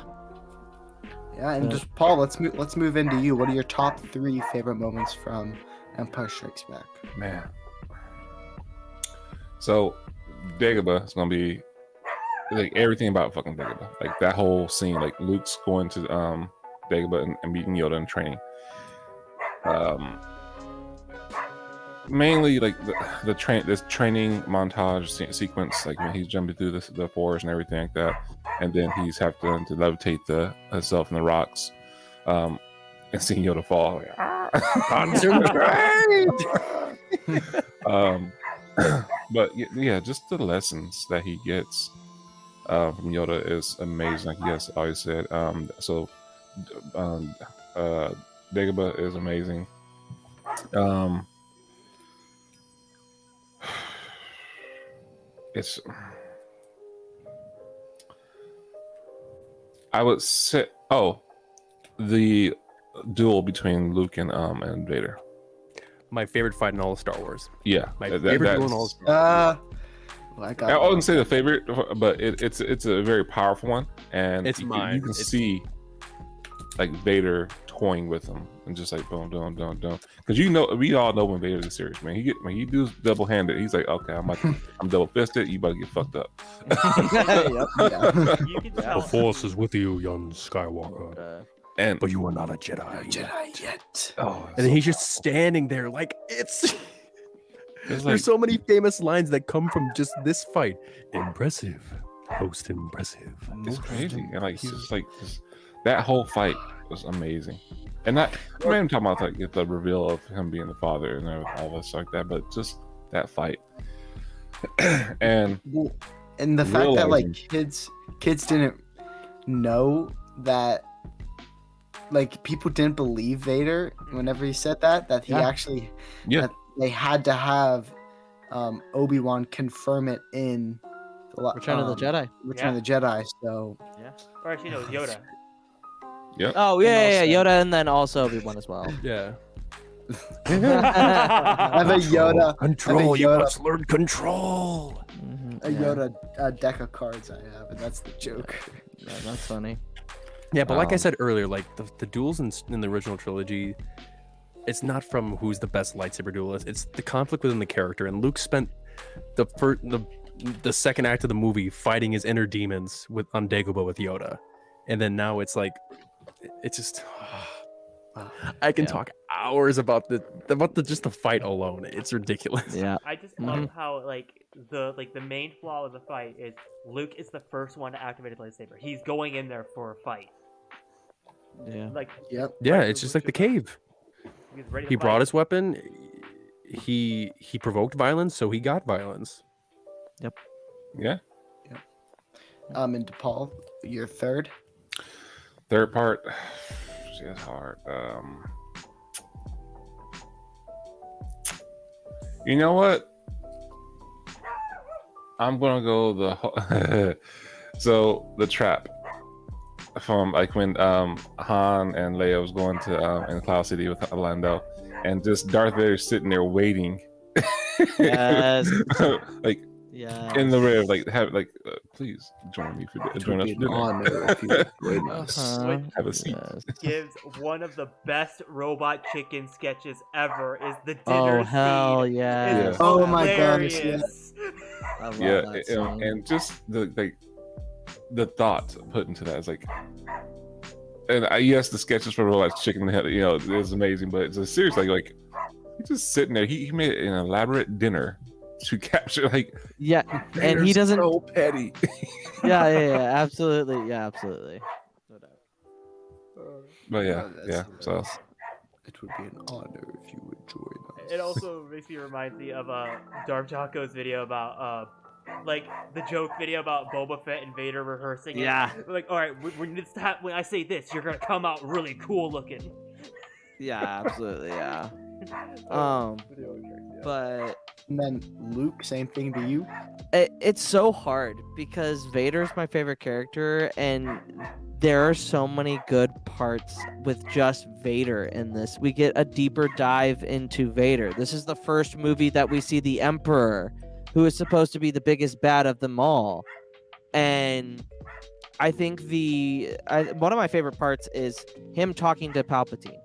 Yeah, and just Paul, let's move into you. What are your top 3 favorite moments from Empire Strikes Back? Man. So, Dagobah is gonna be like everything about fucking Dagobah. Like that whole scene, like Luke's going to Dagobah and meeting Yoda in training. Mainly like this training montage sequence, like when he's jumping through the forest and everything like that, and then he's having to levitate himself in the rocks, and seeing Yoda fall. Like, but yeah, just the lessons that he gets from Yoda is amazing. Like you guys always said. Dagobah is amazing. I would say the duel between Luke and Vader. My favorite fight in all of Star Wars. Yeah, My favorite duel in all of Star Wars. I wouldn't say the favorite, but it's a very powerful one, and It's mine. You can see like Vader toying with him and just like boom, because we all know when Vader's serious, man. When he does double handed, he's like, okay, I'm double fisted. You about to get fucked up. You can tell. Force is with you, young Skywalker. But you are not a Jedi. Yet. Oh, And then he's just standing there like it's like, There's so many famous lines that come from just this fight. Impressive. Most impressive. it's crazy, and like he's just like that whole fight was amazing. And not I'm not even talking about like the reveal of him being the father and all this like that, but just that fight. And the fact that like realizing- kids didn't know that, like people didn't believe Vader whenever he said that he actually that they had to have Obi-Wan confirm it in the Return of the Jedi. Return of the Jedi. So Or actually, no, Yoda. Yep. Oh yeah, Yoda, and then also Obi-Wan as well. Yeah. I have a Yoda. Control. You Yoda. must learn control. A Yoda deck of cards I have, and that's the joke. Yeah, that's funny. Yeah, but like I said earlier, like the duels in the original trilogy, it's not from who's the best lightsaber duelist. It's the conflict within the character. And Luke spent the second act of the movie fighting his inner demons on Dagobah with Yoda, and then now it's like, it's just. I can talk hours about just the fight alone. It's ridiculous. Yeah. I just love how the main flaw of the fight is Luke is the first one to activate his lightsaber. He's going in there for a fight. Yeah. Yep. Yeah, it's just like the cave. He's ready to He fight. brought his weapon. He provoked violence, so he got violence. Yeah. And DePaul, your third. Third part. It's hard. You know what? I'm gonna go so the trap from like when Han and Leia was going to in Cloud City with Orlando, and just Darth Vader sitting there waiting. Yes. Like Yeah. in the rear, please join me for join us for dinner. Honor if you join us. Have a seat. Gives one of the best robot chicken sketches ever is the dinner Oh hell scene. yeah. It's Oh my gosh, hilarious. I love Yeah, that scene. and just the thought put into that is like, and yes, the sketches for Robot Chicken, is amazing, but it's seriously like he's just sitting there. He made an elaborate dinner to capture Yeah, and he doesn't. so petty. Yeah, absolutely, absolutely. No doubt. But yeah, that's yeah. So hilarious. It would be an honor if you would join us. It also makes me remind me of Darth Jocko's video about the joke video about Boba Fett and Vader rehearsing. Yeah. Like, all right, when I say this, you're gonna come out really cool looking. Yeah, absolutely, yeah. But And then Luke, same thing to you. it's so hard because Vader's my favorite character, and there are so many good parts with just Vader in this. We get a deeper dive into Vader. This is the first movie that we see the Emperor, who is supposed to be the biggest bad of them all. And I think one of my favorite parts is him talking to Palpatine,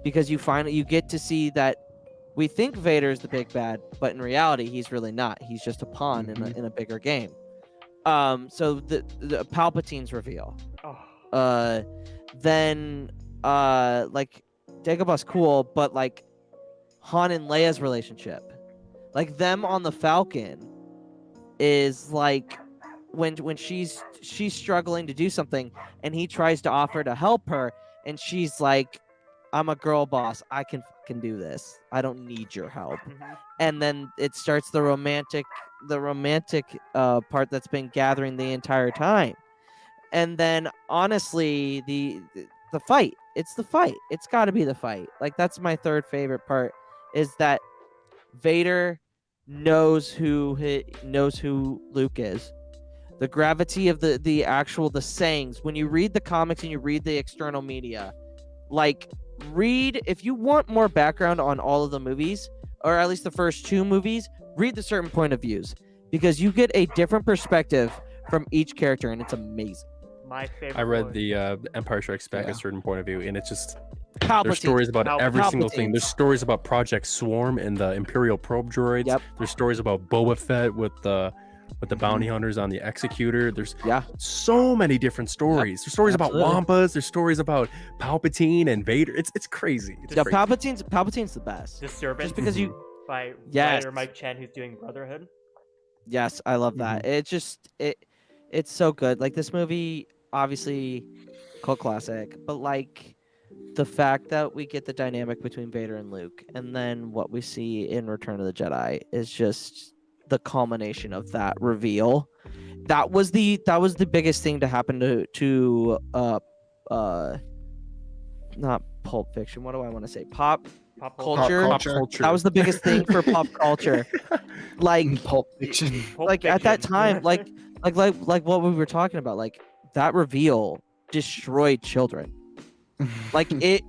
because you get to see that we think Vader is the big bad, but in reality, he's really not. He's just a pawn in a bigger game. So the Palpatine's reveal. Oh. Then Dagobah's cool, but Han and Leia's relationship, them on the Falcon, is when she's struggling to do something, and he tries to offer to help her, and she's like, "I'm a girl boss. I can do this. I don't need your help." And then it starts the romantic part that's been gathering the entire time. And then honestly, the fight. It's the fight. It's got to be the fight. That's my third favorite part, is that Vader knows who Luke is. The gravity of the sayings. When you read the comics and you read the external media, if you want more background on all of the movies, or at least the first two movies, read the certain point of views, because you get a different perspective from each character, and it's amazing. My favorite. I read one. the Empire Strikes Back, a certain point of view, and it's just there's Palpatine. stories about every single thing. Palpatine. There's stories about Project Swarm and the Imperial probe droids. Yep. There's stories about Boba Fett with the bounty hunters on the Executor. There's so many different stories. There's stories about Wampas. There's stories about Palpatine and Vader. It's crazy. It's crazy. Palpatine's the best. Disturbance. Just because by Yes. writer Mike Chen, who's doing Brotherhood. Yes, I love that. It's so good. This movie, obviously, cult classic, but the fact that we get the dynamic between Vader and Luke, and then what we see in Return of the Jedi is just the culmination of that reveal. That was the biggest thing to happen to not Pulp Fiction. What do I want to say? Pop culture. Pop culture. That was the biggest thing for pop culture. Pulp Fiction. At that time, like what we were talking about, that reveal destroyed children. Like it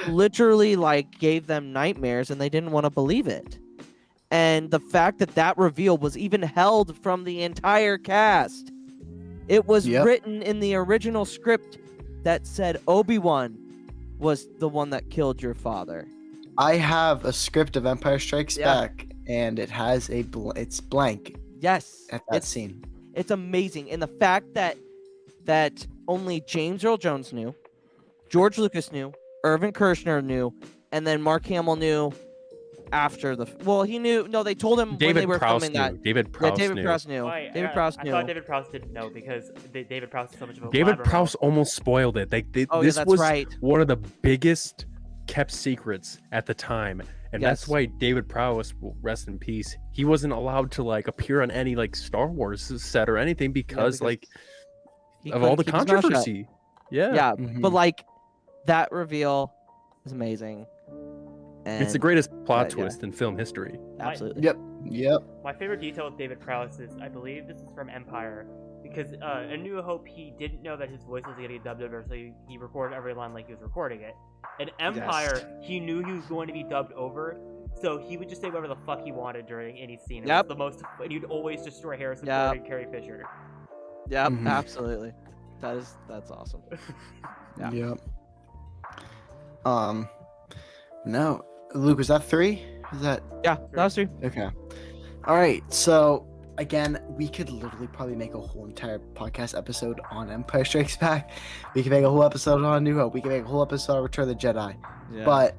literally like gave them nightmares, and they didn't want to believe it. And the fact that that reveal was even held from the entire cast, it was written in the original script that said Obi-Wan was the one that killed your father. I have a script of Empire Strikes Back, and it has it's blank. Yes, at that scene. It's amazing, and the fact that only James Earl Jones knew, George Lucas knew, Irvin Kershner knew, and then Mark Hamill knew after he knew. No, they told him when they were filming that. David Prowse David knew. Prowse knew. David Prowse knew. I thought David Prowse didn't know because David Prowse is so much of a David blabbermouth. Prowse almost spoiled it. This that's was right. one of the biggest kept secrets at the time, and that's why David Prowse, rest in peace, he wasn't allowed to like appear on any like Star Wars set or anything because like of all the controversy. Yeah. But like that reveal is amazing. And it's the greatest plot twist in film history. Absolutely. Yep. My favorite detail with David Prowse is, I believe this is from Empire, because A New Hope, he didn't know that his voice was going to get dubbed over, so he recorded every line like he was recording it. In Empire, he knew he was going to be dubbed over, so he would just say whatever the fuck he wanted during any scene. It was the most, and he'd always destroy Harrison Ford and Carrie Fisher. Yep, absolutely. That's awesome. Yep. No, Luke, was that 3? Is that? Yeah, that was 3. Okay. All right. So again, we could literally probably make a whole entire podcast episode on Empire Strikes Back. We could make a whole episode on New Hope. We could make a whole episode on Return of the Jedi. Yeah. But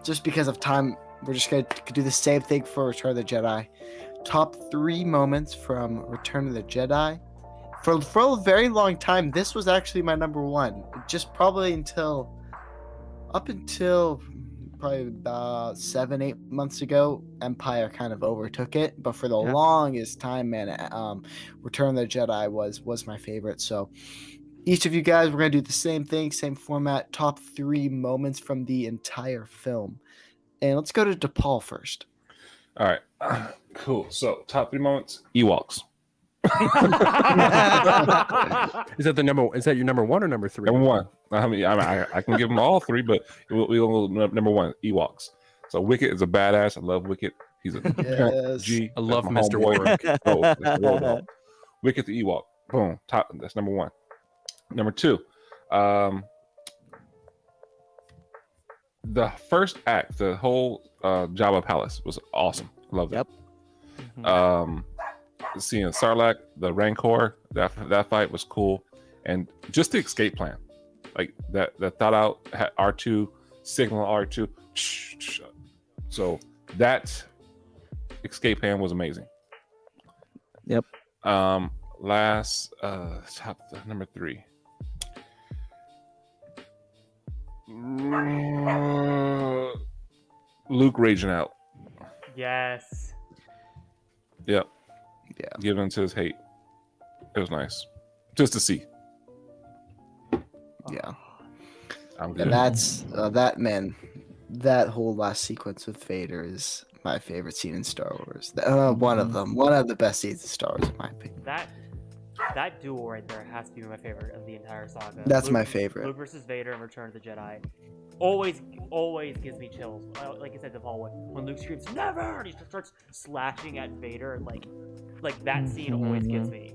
just because of time, we're just gonna do the same thing for Return of the Jedi. Top 3 moments from Return of the Jedi. For a very long time, this was actually my number 1. Just probably up until probably about 7-8 months ago, Empire kind of overtook it. But for the longest time, man, Return of the Jedi was my favorite. So each of you guys, we're gonna do the same thing, same format. Top 3 moments from the entire film, and let's go to DePaul first. All right, cool. So top 3 moments: Ewoks. Is that your number 1 or number 3? Number 1. I mean, I can give them all 3, but we'll number 1, Ewoks. So Wicket is a badass. I love Wicket. He's a G. I love Mr. Warwick. Wicket the Ewok. Boom. Top. That's number 1. Number 2. The first act, the whole Jabba Palace was awesome. Loved it. Yep. Seeing Sarlacc, the Rancor, that fight was cool, and just the escape plan, like that thought out R2 signal R2, so that escape plan was amazing. Yep. Last top number 3. Luke raging out. Yes. Yep. Yeah. Giving into his hate. It was nice. Just to see. Yeah. I'm good. And that's that whole last sequence with Vader is my favorite scene in Star Wars. One of them. One of the best scenes in Star Wars, in my opinion. That duel right there has to be my favorite of the entire saga. That's my favorite. Luke versus Vader in Return of the Jedi. Always gives me chills. Like I said to Paul, when Luke screams "Never!" and he starts slashing at Vader, like that scene always gets me.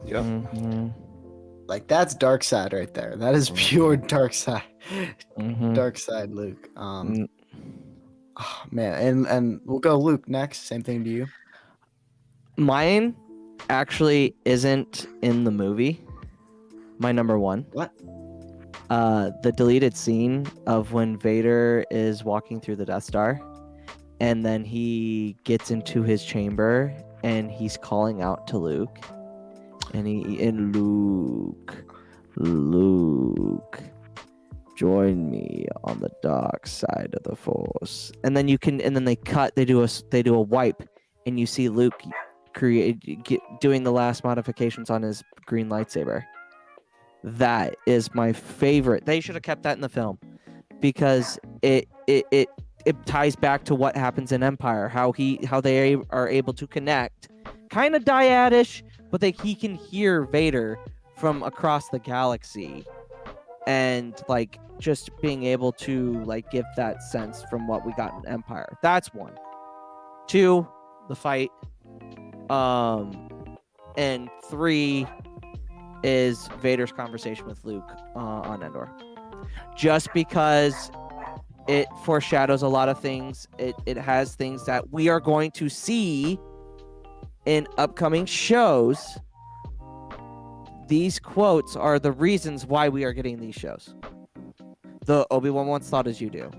Yep. Like that's dark side right there. That is pure dark side. Dark side Luke. Oh, man, and we'll go Luke next. Same thing to you. Mine actually isn't in the movie. My number 1. What? The deleted scene of when Vader is walking through the Death Star, and then he gets into his chamber and he's calling out to Luke, and Luke, join me on the dark side of the Force. And then they do a wipe, and you see Luke doing the last modifications on his green lightsaber. That is my favorite. They should have kept that in the film, because it ties back to what happens in Empire, how they are able to connect, kind of dyadish, but he can hear Vader from across the galaxy, and like just being able to like give that sense from what we got in Empire. That's one. Two, the fight. And three is Vader's conversation with Luke on Endor. Just because it foreshadows a lot of things. It has things that we are going to see in upcoming shows. These quotes are the reasons why we are getting these shows. The Obi-Wan once thought as you do.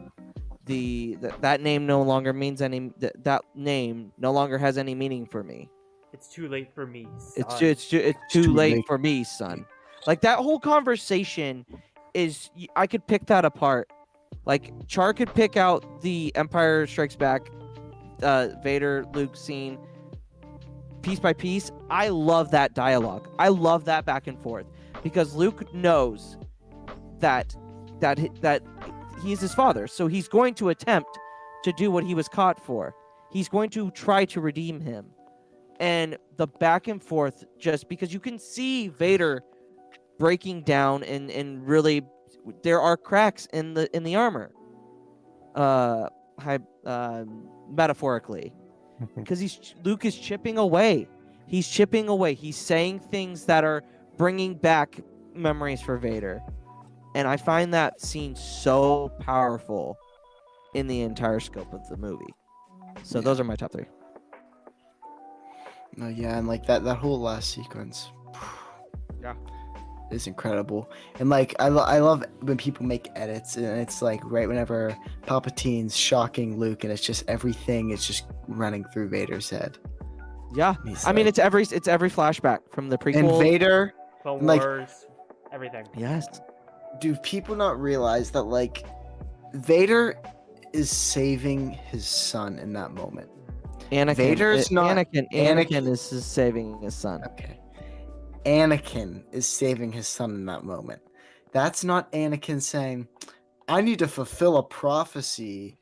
That name no longer means any. That name no longer has any meaning for me. It's too late for me, son. It's too late for me, son. Like that whole conversation is. I could pick that apart. Like Char could pick out the Empire Strikes Back, Vader Luke scene, piece by piece. I love that dialogue. I love that back and forth because Luke knows that he's his father, so he's going to attempt to do what he was caught for. He's going to try to redeem him. And the back and forth, just because you can see Vader breaking down and really there are cracks in the armor. Metaphorically. Because Luke is chipping away. He's chipping away. He's saying things that are bringing back memories for Vader. And I find that scene so powerful in the entire scope of the movie. So those are my top three. No, yeah, and like that whole last sequence. Yeah. Is incredible. And like I love when people make edits and it's like right whenever Palpatine's shocking Luke and it's just everything is just running through Vader's head. Yeah. I mean it's every flashback from the prequel. And Vader, Clone like, Wars, everything. Yes. Do people not realize that like Vader is saving his son in that moment? Anakin is saving his son. Okay. Anakin is saving his son in that moment. That's not Anakin saying, I need to fulfill a prophecy.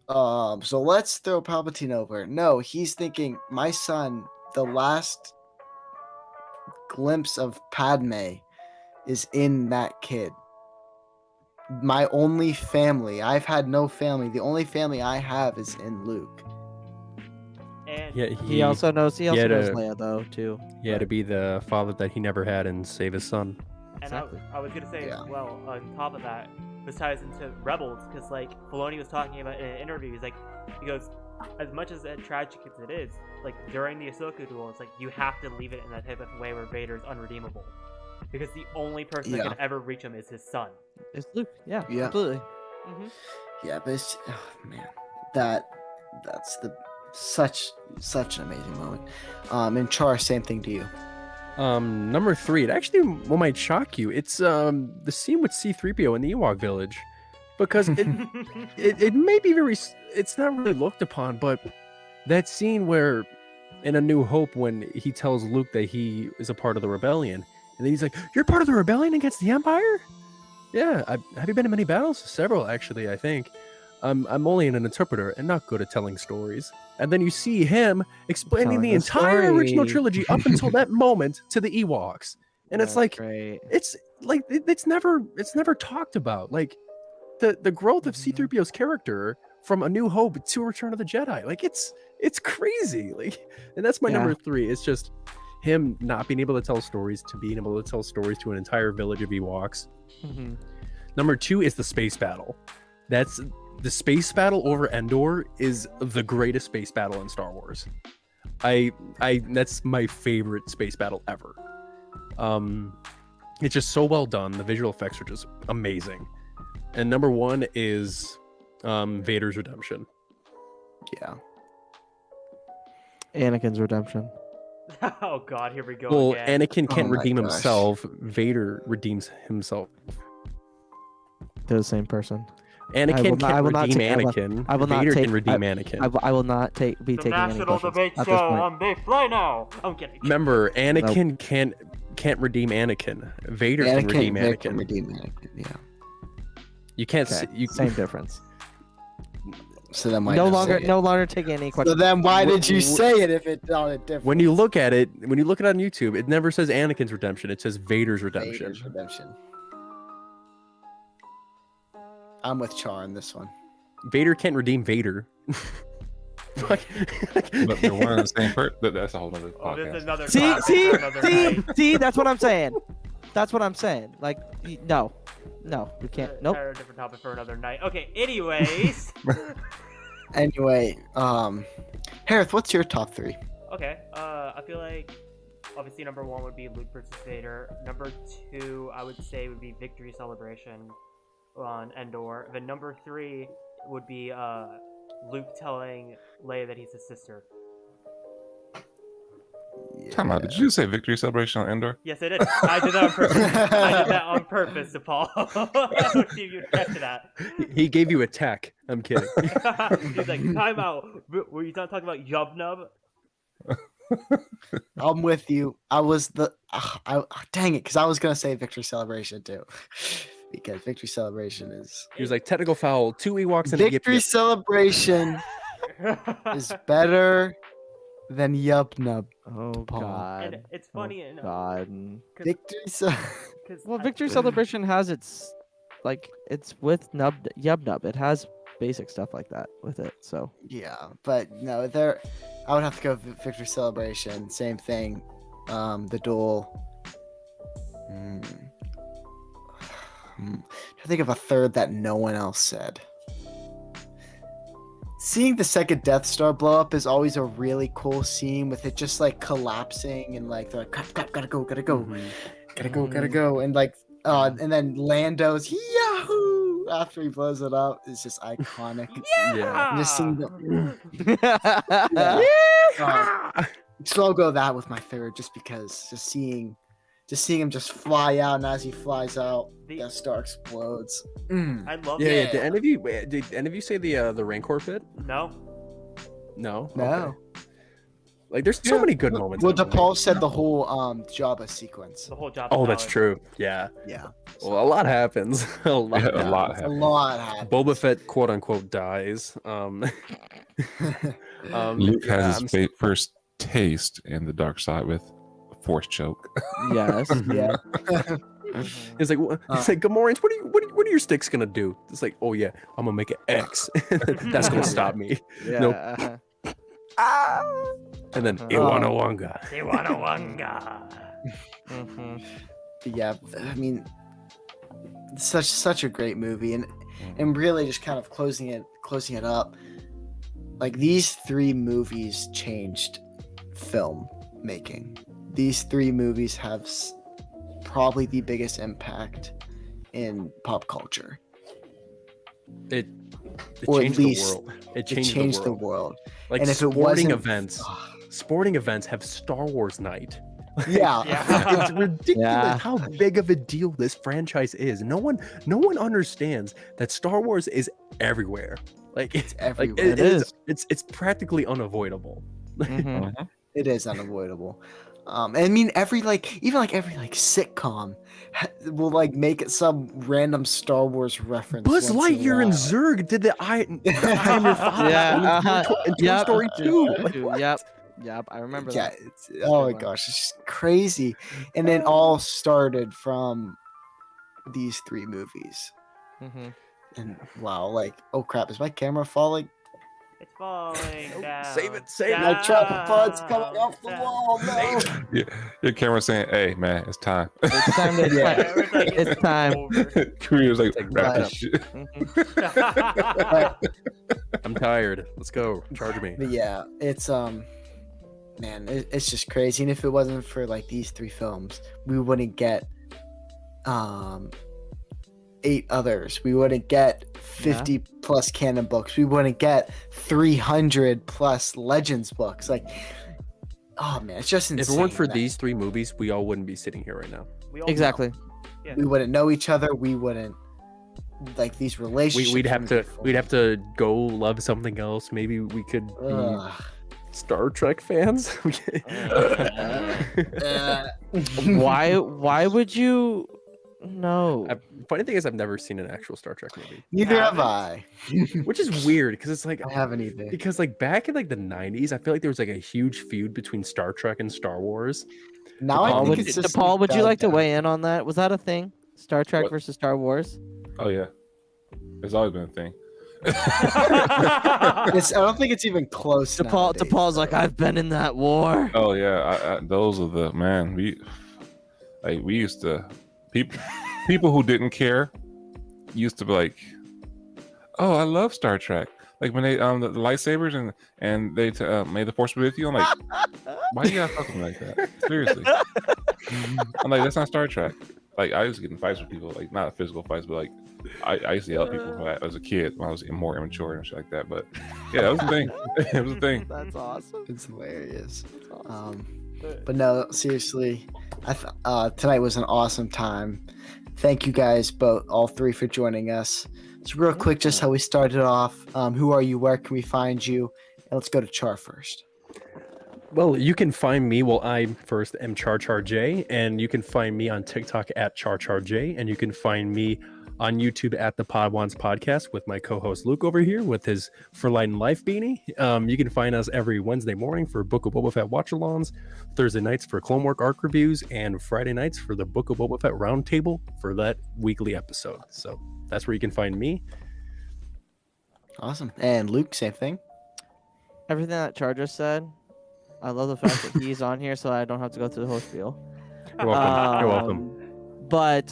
So let's throw Palpatine over. No, he's thinking, my son, the last glimpse of Padme is in that kid. My only family. I've had no family. The only family I have is in Luke. And Yeah, He also knows Leia though too. Yeah, to be the father that he never had and save his son. And Exactly. I was gonna say Yeah. as well, on top of that, this ties into Rebels, because like Filoni was talking about in an interview, he goes, as much as tragic as it is, like during the Ahsoka duel, it's like you have to leave it in that type of way where Vader's unredeemable, because the only person that Yeah. can ever reach him is his son. It's Luke. Yeah. Yeah. Absolutely. Yeah, but it's, oh, man, that's such an amazing moment. And Char, same thing to you. Number 3, it actually might shock you. It's the scene with C-3PO in the Ewok village, because it may be it's not really looked upon, but that scene where in A New Hope when he tells Luke that he is a part of the rebellion, and then he's like, "You're part of the rebellion against the Empire?" Yeah, have you been in many battles? Several, actually, I think. I'm only an interpreter and not good at telling stories. And then you see him explaining Telling the the entire story. original trilogy up until that moment to the Ewoks. And it's like, great. it's like it's never talked about. Like the growth of C-3PO's character from A New Hope to Return of the Jedi. Like it's crazy. Like, and that's my Yeah. number 3. It's just him not being able to tell stories to being able to tell stories to an entire village of Ewoks. Mhm. Number 2 is the space battle. That's the space battle over Endor is the greatest space battle in Star Wars. That's my favorite space battle ever. It's just so well done. The visual effects are just amazing. And number 1 is Vader's redemption. Yeah. Anakin's redemption. Oh God, here we go Well, again. Anakin can't Oh my redeem gosh. himself. Vader redeems himself. They're the same person. Anakin I will can't not redeem take- Anakin. I will not Vader take- can redeem Anakin. I will not be the taking any National questions Debate at Show this point. on They Fly Now. I'm kidding. Remember, Anakin can't redeem Anakin. Vader can redeem Vader Anakin. can redeem Anakin. Yeah. You can't. Okay, You same difference. So then why No not longer, say it? no longer taking any So questions. then why did you w- say it if it's not a difference? When you look at it on YouTube, it never says Anakin's redemption. It says Vader's redemption. Vader's redemption. I'm with Char on this one. Vader can't redeem Vader. But they're one and the same person. That's a whole other Oh, this is podcast. another See, topic see, for another see, night. see. That's what I'm saying. That's what I'm saying. Like, no, we can't. Nope. A different topic for another night. Okay. Anyways. Anyway, Hereth, what's your top 3? Okay. I feel like obviously number 1 would be Luke versus Vader. Number 2, I would say, would be Victory Celebration on Endor. Then number 3 would be Luke telling Leia that he's his sister. Time out. Did you say victory celebration on Endor? Yes, I did. I did that on purpose. I did that on purpose, DePaul. I would see if you'd catch that. He gave you a tech. I'm kidding. He's like, time out. Were you not talking about Yub Nub? I'm with you. I was dang it, because I was gonna say Victory Celebration too, because Victory Celebration is He was like, technical foul, 2 Ewoks and a Victory yip. Celebration is better than Yup Nub. Oh Paul. God. And it's funny. Oh, God. Victory Well, Victory Celebration has its, like, it's with Yub Nub. It has basic stuff like that with it. So. Yeah, but no, I would have to go Victory Celebration. Same thing. The duel. I think of a third that no one else said. Seeing the second Death Star blow up is always a really cool scene, with it just like collapsing and like they're like, crap, gotta go, gotta go, and like, and then Lando's Yahoo after he blows it up is just iconic. Yeah. And just seeing so I'll go that with my third, just because just seeing him just fly out, and as he flies out, Death Star explodes. I love Yeah. it. Did any of you say the Rancor bit? No. No. No. Okay. Like, there's so many good moments. Well, in that movie. DePaul said the whole Jabba sequence. The whole job. Oh, that's true. Yeah. Yeah. Well, a lot happens. A lot. Yeah, a lot A happened. lot happened. Boba Fett, quote unquote, dies. Luke yeah, has his first taste in the dark side with a force choke. Yes. Yeah. He's like, Gamorreans, what are your sticks gonna do? It's like, oh yeah, I'm gonna make an X. That's gonna stop me. Yeah. Nope. Uh-huh. And then Uh-huh. Iwanawanga. Yeah. I mean, such a great movie, and really just kind of closing it up. Like, these 3 movies changed film making. These 3 movies have probably the biggest impact in pop culture. It Or at changed least the world. It It changed, changed the world. Like, And if it sporting wasn't- events. Sporting events have Star Wars night. Yeah. Yeah. It's ridiculous Yeah. how big of a deal this franchise is. No one understands that Star Wars is everywhere. Like, it's everywhere. Like, It is. It's practically unavoidable. Mhm. It is unavoidable. I mean, every sitcom will like make it some random Star Wars reference. Buzz once in a Lightyear and while. Zurg did the I Am Your Father Yeah, in Toy Yep. Story 2. Like, Yep. I remember Yeah, that. oh my one. gosh, it's just crazy. And then all started from these 3 movies. Mm-hmm. And wow, like, oh crap, is my camera falling? It's falling down. Save it, save it. My tripod's coming off the wall. No. Yeah, your camera's saying, "Hey, man, it's time." It's time to. Yeah. It's time. Korea's like, Like, wrap right. this shit. Mhm. I'm tired. Let's go. Charge me. But yeah, it's man, it's just crazy. And if it wasn't for like these 3 films, we wouldn't get 8 others. We wouldn't get 50 plus canon books. We wouldn't get 300 plus legends books. Like, oh man, it's just insane. If it weren't for that these 3 movies, we all wouldn't be sitting here right now. We all Exactly. we wouldn't know each other. We wouldn't like these relationships. We'd have to wouldn't go love something else. Maybe we could be be formed. Ugh. Star Trek fans. Why would you? No. Funny thing is, I've never seen an actual Star Trek movie, Neither have I. which is weird because it's like I haven't either. because like back in like the 90s, I feel like there was like a huge feud between Star Trek and Star Wars. Now I Paul, think would, it's just Paul, would you died like to down. weigh in on that? Was that a thing? Star Trek What? versus Star Wars? Oh yeah. It's always been a thing. I don't think it's even close. DePaul's like, I've been in that war. Oh yeah, those are the man. We used to people who didn't care used to be like, oh, I love Star Trek. Like when they the lightsabers and they made the Force be with you. I'm like, why you gotta fuck with me like that? Seriously. I'm like, that's not Star Trek. Like I used to get in fights with people, like not physical fights, but like I used to yell at people for that as a kid when I was more immature and shit like that. But yeah, that was a thing. It was a thing. That's awesome. It's hilarious. Awesome. But no, seriously, tonight was an awesome time. Thank you guys all three for joining us. So real quick, just how we started off. Who are you? Where can we find you? And let's go to Char first. Well, you can find me. Well, I first am CharCharJ, and you can find me on TikTok at CharCharJ, and you can find me on YouTube at the Podwans Podcast with my co-host Luke over here with his For Light and Life beanie. You can find us every Wednesday morning for Book of Boba Fett watch-alongs, Thursday nights for Clone Wars arc reviews, and Friday nights for the Book of Boba Fett roundtable for that weekly episode. So that's where you can find me. Awesome. And Luke, same thing. Everything that Charger said, I love the fact that he's on here, so I don't have to go through the whole spiel. You're welcome. You're welcome. But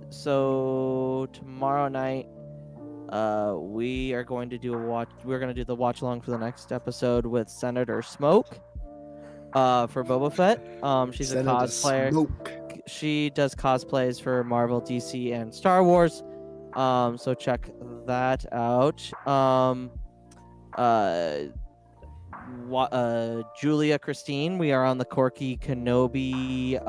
so tomorrow night, we are going to do We're going to do the watch along for the next episode with Senator Smoke, for Boba Fett. She's Senator a cosplayer. Smoke. She does cosplays for Marvel, DC, and Star Wars. So check that out. Julia Christine, we are on the Corky Kenobi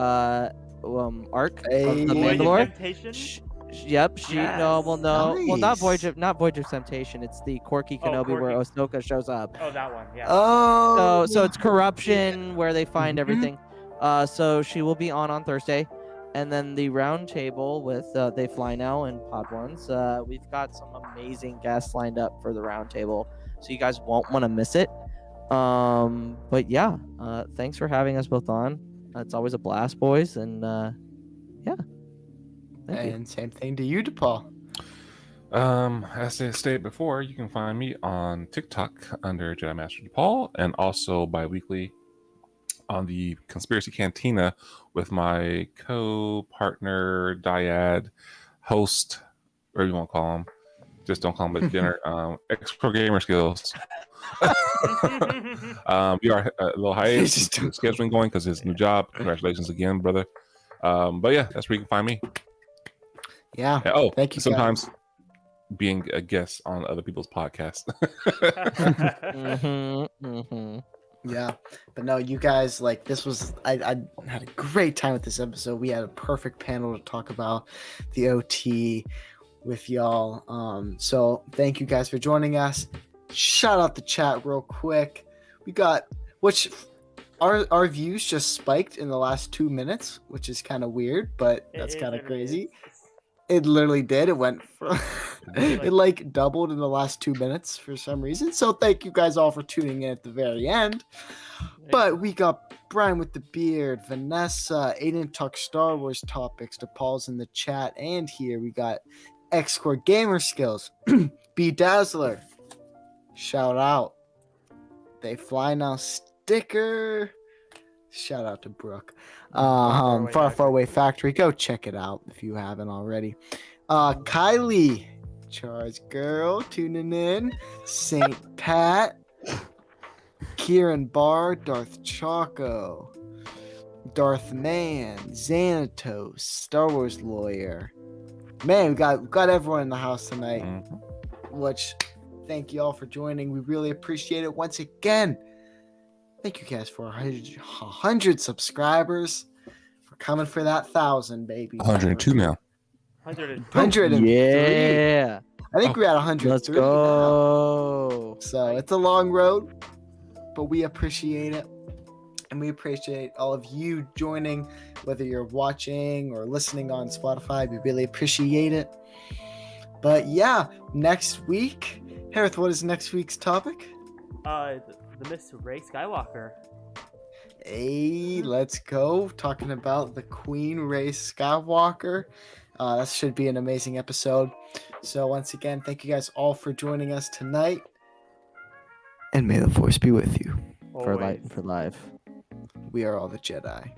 arc of the Mandalore. Yep, she Yes. well not Nice. Voyage of Temptation. It's the Corky Kenobi where Ahsoka shows up. Oh, that one. Yeah. Oh. So it's corruption where they find everything. So she will be on Thursday, and then the round table with They Fly Now and Pod Ones. We've got some amazing guests lined up for the round table, so you guys won't want to miss it. But yeah, thanks for having us both on. It's always a blast, boys, and yeah. Thank you. And same thing to you, DePaul. As I stated before, you can find me on TikTok under Jedi Master DePaul, and also bi-weekly on the Conspiracy Cantina with my co-partner, dyad, host, whatever you want to call him. Just don't call him at dinner. X-Pro Gamer Skills. We are a little hiatus, scheduling going because his new job. Congratulations again, brother. But yeah, that's where you can find me. Yeah. Oh, thank you. Sometimes being a guest on other people's podcasts. Yeah, but no, you guys, like, this was, I had a great time with this episode. We had a perfect panel to talk about the OT with y'all. So thank you guys for joining us. Shout out the chat real quick. We got, our views just spiked in the last 2 minutes, which is kind of weird, but that's kind of crazy. It literally did. It went from it like doubled in the last 2 minutes for some reason. So thank you guys all for tuning in at the very end. But we got Brian with the beard, Vanessa, Aiden talk Star Wars topics, DePaul's in the chat, and here we got X-Core Gamer Skills, B Dazzler, shout out, They Fly Now sticker. Shout out to Brooke. Far Away Factory. Go check it out if you haven't already. Kylie, Char's Girl, tuning in. Saint Pat, Kieran Barr, Darth Choco, Darth Man, Xanatos, Star Wars Lawyer. Man, we got everyone in the house tonight. Which, thank you all for joining. We really appreciate it once again. Thank you guys for 100 subscribers, for coming for that 1,000, baby. 102 now. 103. Yeah. I think we're at 103. Let's go. Now. So it's a long road, but we appreciate it. And we appreciate all of you joining, whether you're watching or listening on Spotify. We really appreciate it. But yeah, next week, Hereth, what is next week's topic? The Miss Rey Skywalker. Hey, let's go. Talking about the Queen Rey Skywalker. That should be an amazing episode. So once again, thank you guys all for joining us tonight. And may the force be with you. For light Always. and for life. We are all the Jedi.